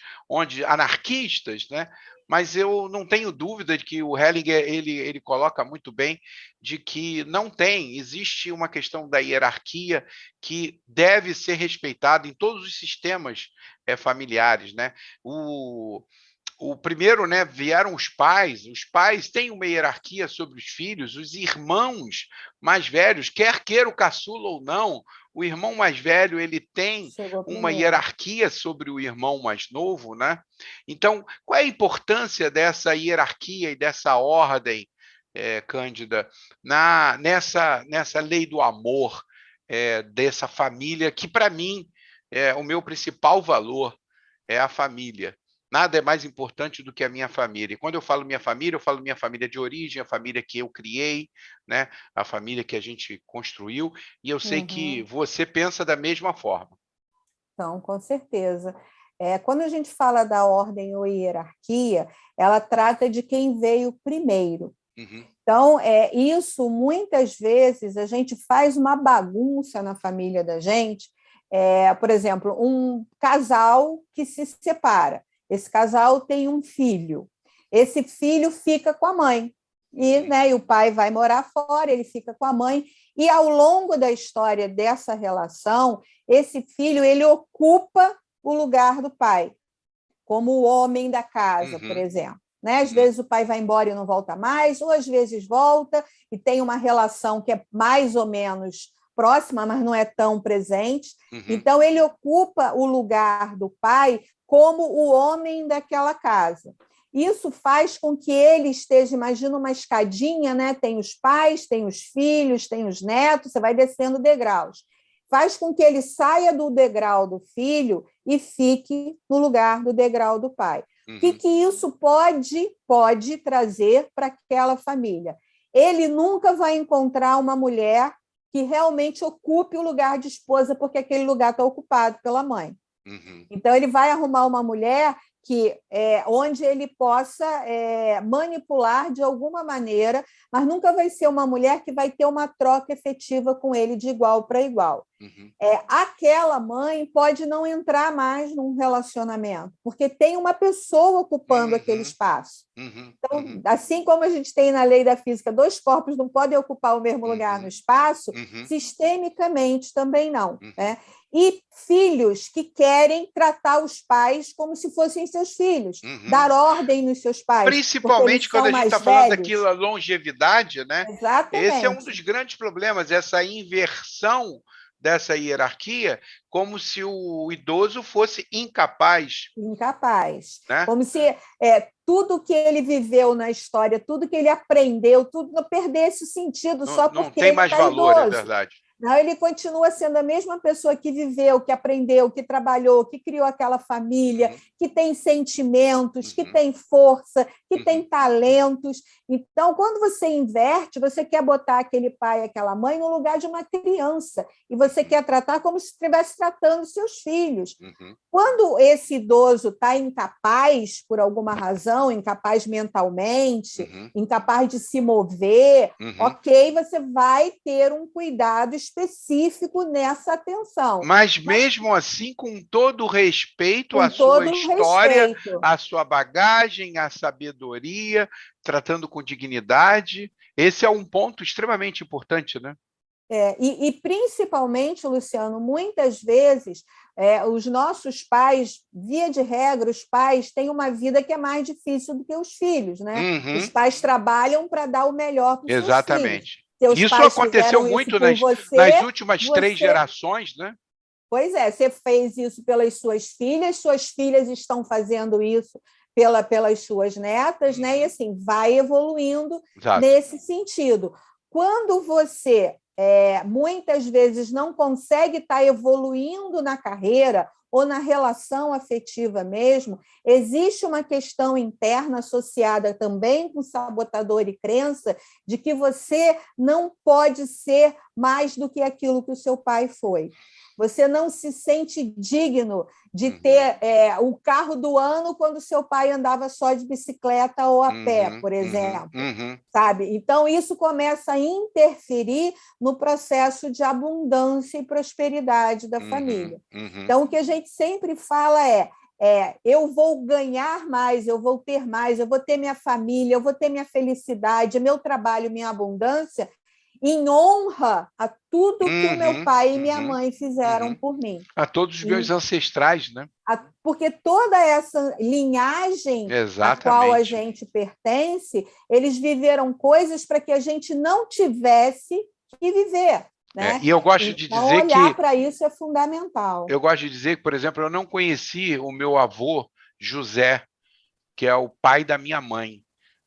Speaker 1: anarquistas, né? Mas eu não tenho dúvida de que o Hellinger ele coloca muito bem de que não existe uma questão da hierarquia que deve ser respeitada em todos os sistemas familiares, né? O primeiro, né, vieram os pais têm uma hierarquia sobre os filhos, os irmãos mais velhos, quer queira o caçula ou não, o irmão mais velho ele tem uma hierarquia sobre o irmão mais novo, né? Então, qual é a importância dessa hierarquia e dessa ordem, Cândida, nessa lei do amor, dessa família, que para mim o meu principal valor é a família. Nada é mais importante do que a minha família. E quando eu falo minha família de origem, a família que eu criei, né? A família que a gente construiu, e eu sei que você pensa da mesma forma.
Speaker 2: Então, com certeza. Quando a gente fala da ordem ou hierarquia, ela trata de quem veio primeiro. Então, isso muitas vezes a gente faz uma bagunça na família da gente. Por exemplo, um casal que se separa. Esse casal tem um filho. Esse filho fica com a mãe. E o pai vai morar fora, ele fica com a mãe. E, ao longo da história dessa relação, esse filho ele ocupa o lugar do pai, como o homem da casa, por exemplo. Né? Às vezes o pai vai embora e não volta mais, ou às vezes volta e tem uma relação que é mais ou menos próxima, mas não é tão presente. Então, ele ocupa o lugar do pai como o homem daquela casa. Isso faz com que ele esteja, imagina uma escadinha, né? Tem os pais, tem os filhos, tem os netos, você vai descendo degraus. Faz com que ele saia do degrau do filho e fique no lugar do degrau do pai. O que isso pode trazer para aquela família? Ele nunca vai encontrar uma mulher que realmente ocupe o lugar de esposa, porque aquele lugar está ocupado pela mãe. Então, ele vai arrumar uma mulher onde ele possa manipular de alguma maneira, mas nunca vai ser uma mulher que vai ter uma troca efetiva com ele de igual para igual. Aquela mãe pode não entrar mais num relacionamento, porque tem uma pessoa ocupando aquele espaço. Então, assim como a gente tem na lei da física, dois corpos não podem ocupar o mesmo lugar no espaço, sistemicamente também não. Né? E filhos que querem tratar os pais como se fossem seus filhos, dar ordem nos seus pais.
Speaker 1: Principalmente quando a gente está falando daquela longevidade, né?
Speaker 2: Exatamente.
Speaker 1: Esse é um dos grandes problemas, essa inversão dessa hierarquia, como se o idoso fosse incapaz.
Speaker 2: Incapaz.
Speaker 1: Né?
Speaker 2: Como se tudo que ele viveu na história, tudo que ele aprendeu, tudo não perdesse o sentido só porque
Speaker 1: não tem mais valor,
Speaker 2: idoso.
Speaker 1: É verdade.
Speaker 2: Não, ele continua sendo a mesma pessoa que viveu, que aprendeu, que trabalhou, que criou aquela família, que tem sentimentos, que tem força, que tem talentos. Então, quando você inverte, você quer botar aquele pai, aquela mãe no lugar de uma criança e você quer tratar como se estivesse tratando seus filhos. Quando esse idoso está incapaz, por alguma razão, incapaz mentalmente, incapaz de se mover, ok, você vai ter um cuidado específico nessa atenção.
Speaker 1: Mas mesmo assim, com todo o respeito à sua história, à sua bagagem, à sabedoria, tratando com dignidade, esse é um ponto extremamente importante, né?
Speaker 2: E principalmente, Luciano, muitas vezes os nossos pais, via de regra, os pais têm uma vida que é mais difícil do que os filhos, né? Os
Speaker 1: Uhum,
Speaker 2: pais trabalham para dar o melhor para os seus filhos.
Speaker 1: exatamente.
Speaker 2: Seus
Speaker 1: Isso
Speaker 2: pais
Speaker 1: aconteceu
Speaker 2: fizeram isso
Speaker 1: muito
Speaker 2: por
Speaker 1: nas
Speaker 2: você,
Speaker 1: últimas três
Speaker 2: você
Speaker 1: gerações, né?
Speaker 2: Pois é, você fez isso pelas suas filhas estão fazendo isso pelas suas netas, né? E assim, vai evoluindo
Speaker 1: Exato.
Speaker 2: nesse sentido. Quando você muitas vezes não consegue estar evoluindo na carreira ou na relação afetiva mesmo, existe uma questão interna associada também com sabotador e crença de que você não pode ser mais do que aquilo que o seu pai foi. Você não se sente digno de ter o carro do ano quando seu pai andava só de bicicleta ou a pé, por exemplo. Sabe? Então, isso começa a interferir no processo de abundância e prosperidade da família. Então, o que a gente sempre fala eu vou ganhar mais, eu vou ter mais, eu vou ter minha família, eu vou ter minha felicidade, meu trabalho, minha abundância, em honra a tudo que o meu pai e minha mãe fizeram por mim.
Speaker 1: A todos os meus ancestrais, né?
Speaker 2: Porque toda essa linhagem a qual a
Speaker 1: Exatamente.
Speaker 2: gente pertence, eles viveram coisas para que a gente não tivesse que viver. Né?
Speaker 1: E eu gosto de
Speaker 2: Então,
Speaker 1: dizer
Speaker 2: olhar para isso é fundamental.
Speaker 1: Eu gosto de dizer que, por exemplo, eu não conheci o meu avô José, que é o pai da minha mãe.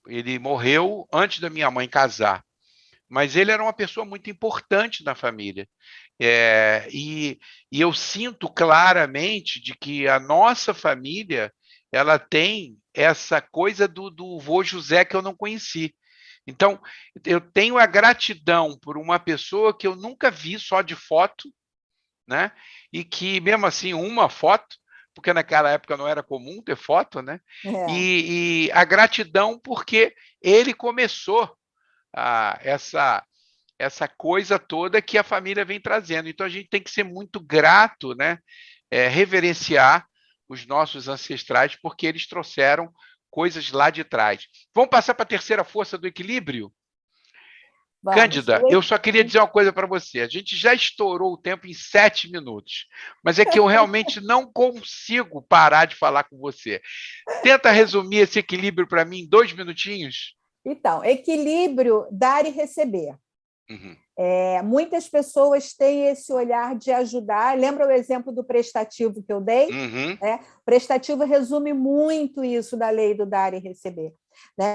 Speaker 1: Ele morreu antes da minha mãe casar, mas ele era uma pessoa muito importante na família. E eu sinto claramente de que a nossa família ela tem essa coisa do vô José que eu não conheci. Então, eu tenho a gratidão por uma pessoa que eu nunca vi só de foto, né? E que, mesmo assim, uma foto, porque naquela época não era comum ter foto, né? E a gratidão porque ele começou essa coisa toda que a família vem trazendo. Então, a gente tem que ser muito grato, né? Reverenciar os nossos ancestrais, porque eles trouxeram coisas lá de trás. Vamos passar para a terceira força do equilíbrio?
Speaker 2: Vamos.
Speaker 1: Cândida, eu só queria dizer uma coisa para você. A gente já estourou o tempo em 7 minutos, mas é que eu realmente não consigo parar de falar com você. Tenta resumir esse equilíbrio para mim em 2 minutinhos.
Speaker 2: Então, equilíbrio, dar e receber. Muitas pessoas têm esse olhar de ajudar. Lembra o exemplo do prestativo que eu dei? Prestativo resume muito isso da lei do dar e receber.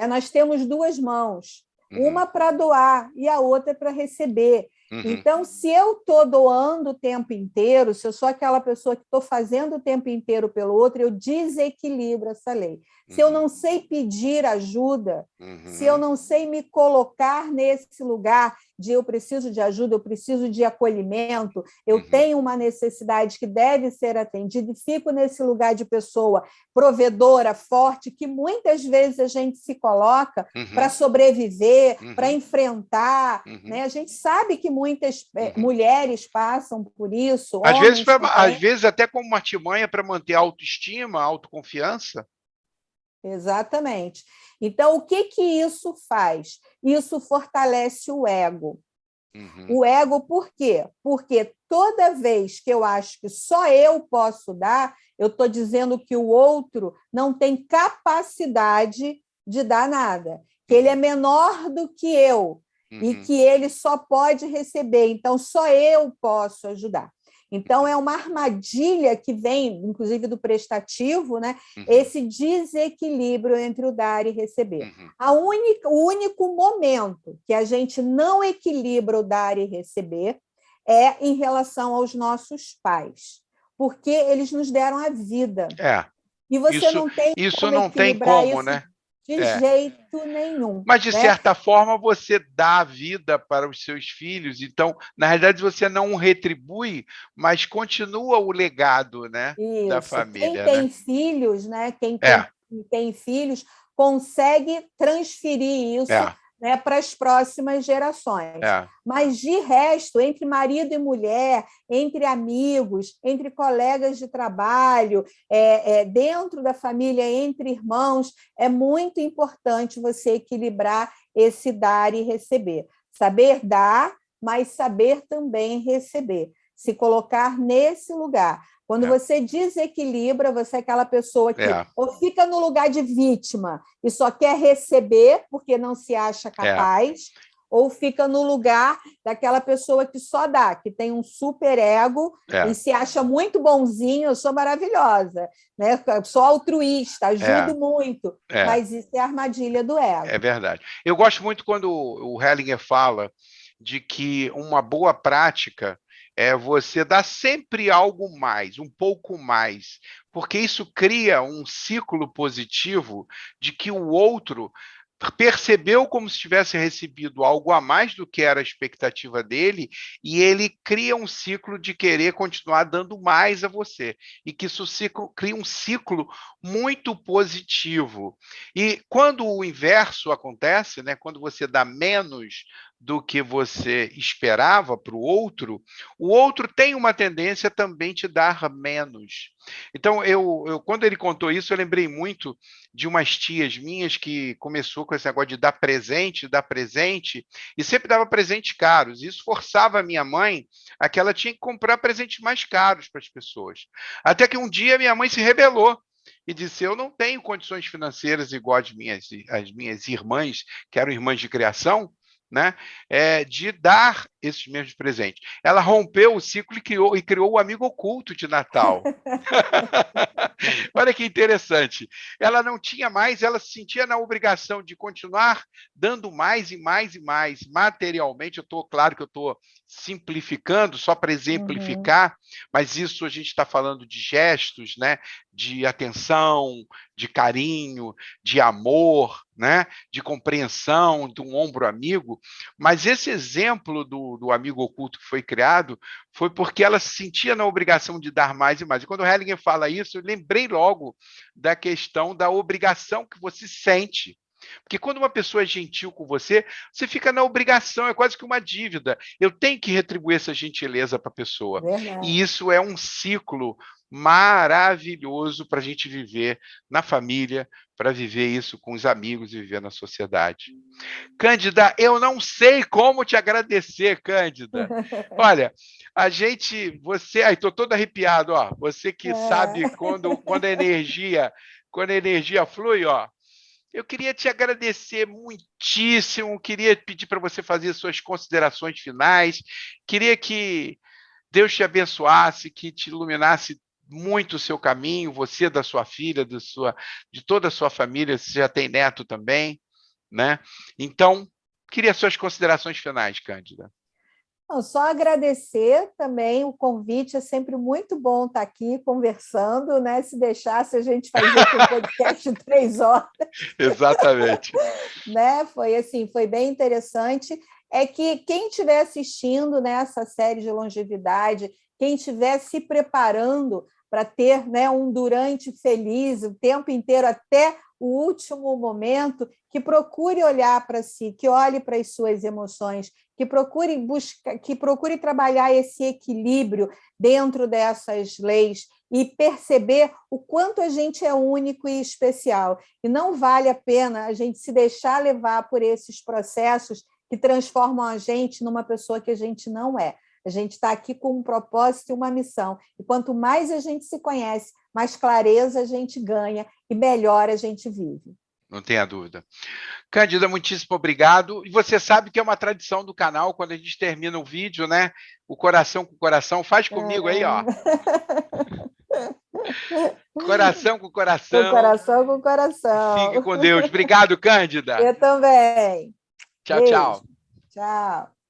Speaker 2: Nós temos duas mãos, uma para doar e a outra para receber. Então, se eu estou doando o tempo inteiro, se eu sou aquela pessoa que estou fazendo o tempo inteiro pelo outro, eu desequilibro essa lei. Se eu não sei pedir ajuda, se eu não sei me colocar nesse lugar de eu preciso de ajuda, eu preciso de acolhimento, eu tenho uma necessidade que deve ser atendida e fico nesse lugar de pessoa provedora, forte, que muitas vezes a gente se coloca para sobreviver, para enfrentar. Né? A gente sabe que muitas mulheres passam por isso, homens também.
Speaker 1: Às vezes até como uma artimanha para manter a autoestima, a autoconfiança.
Speaker 2: Exatamente. Então, o que isso faz? Isso fortalece o ego. O ego, por quê? Porque toda vez que eu acho que só eu posso dar, eu estou dizendo que o outro não tem capacidade de dar nada, que ele é menor do que eu e que ele só pode receber. Então, só eu posso ajudar. Então, é uma armadilha que vem, inclusive, do prestativo, né? Esse desequilíbrio entre o dar e receber. O único momento que a gente não equilibra o dar e receber é em relação aos nossos pais, porque eles nos deram a vida. E você não tem como equilibrar isso
Speaker 1: né?
Speaker 2: De jeito nenhum.
Speaker 1: Mas, de certa forma, você dá a vida para os seus filhos. Então, na realidade, você não retribui, mas continua o legado, né, da família.
Speaker 2: Quem tem filhos, né? Quem tem filhos, consegue transferir isso né, para as próximas gerações. Mas, de resto, entre marido e mulher, entre amigos, entre colegas de trabalho, dentro da família, entre irmãos, é muito importante você equilibrar esse dar e receber. Saber dar, mas saber também receber, se colocar nesse lugar. Quando você desequilibra, você é aquela pessoa que ou fica no lugar de vítima e só quer receber porque não se acha capaz, ou fica no lugar daquela pessoa que só dá, que tem um super ego e se acha muito bonzinho, eu sou maravilhosa, né? Sou altruísta, ajudo muito, mas isso é a armadilha do ego.
Speaker 1: É verdade. Eu gosto muito quando o Hellinger fala de que uma boa prática é você dar sempre algo mais, um pouco mais, porque isso cria um ciclo positivo de que o outro percebeu como se tivesse recebido algo a mais do que era a expectativa dele, e ele cria um ciclo de querer continuar dando mais a você, e que isso cria um ciclo muito positivo. E quando o inverso acontece, né, quando você dá menos do que você esperava para o outro tem uma tendência também te dar menos. Então, quando ele contou isso, eu lembrei muito de umas tias minhas que começou com esse negócio de dar presente, e sempre dava presentes caros. Isso forçava a minha mãe a que ela tinha que comprar presentes mais caros para as pessoas. Até que um dia minha mãe se rebelou e disse: eu não tenho condições financeiras igual as minhas irmãs, que eram irmãs de criação, né, de dar esses mesmos presentes. Ela rompeu o ciclo e criou o amigo oculto de Natal. Olha que interessante. Ela não tinha mais, ela se sentia na obrigação de continuar dando mais e mais e mais. Materialmente, claro que eu estou simplificando, só para exemplificar, mas isso a gente está falando de gestos, né? De atenção, de carinho, de amor, né? De compreensão, de um ombro amigo. Mas esse exemplo do amigo oculto que foi criado foi porque ela se sentia na obrigação de dar mais e mais. E quando o Hellinger fala isso, eu lembrei logo da questão da obrigação que você sente. Porque quando uma pessoa é gentil com você, você fica na obrigação, é quase que uma dívida. Eu tenho que retribuir essa gentileza para a pessoa.
Speaker 2: Verdade.
Speaker 1: E isso é um ciclo maravilhoso para a gente viver na família, para viver isso com os amigos e viver na sociedade. Cândida, eu não sei como te agradecer, Cândida. Olha, estou todo arrepiado, ó. Você que sabe quando a energia flui, ó. Eu queria te agradecer muitíssimo, queria pedir para você fazer suas considerações finais, queria que Deus te abençoasse, que te iluminasse muito o seu caminho, você, da sua filha, de toda a sua família, você já tem neto também, né? Então, queria suas considerações finais, Cândida.
Speaker 2: Não, só agradecer também o convite, é sempre muito bom estar aqui conversando, né? Se deixasse, a gente fazia um podcast de 3 horas.
Speaker 1: Exatamente.
Speaker 2: Né? Foi assim, foi bem interessante. É que quem estiver assistindo nessa série de longevidade, quem estiver se preparando para ter, né, um durante feliz o tempo inteiro, até o último momento, que procure olhar para si, que olhe para as suas emoções, que procure trabalhar esse equilíbrio dentro dessas leis e perceber o quanto a gente é único e especial. E não vale a pena a gente se deixar levar por esses processos que transformam a gente numa pessoa que a gente não é. A gente está aqui com um propósito e uma missão. E quanto mais a gente se conhece, mais clareza a gente ganha e melhor a gente vive.
Speaker 1: Não tenha dúvida. Cândida, muitíssimo obrigado. E você sabe que é uma tradição do canal, quando a gente termina o vídeo, né? O coração com o coração. Faz comigo aí, ó. Coração com coração.
Speaker 2: Com coração com coração.
Speaker 1: Fique com Deus. Obrigado, Cândida.
Speaker 2: Eu também.
Speaker 1: Tchau,
Speaker 2: Beijo.
Speaker 1: tchau.
Speaker 2: Tchau.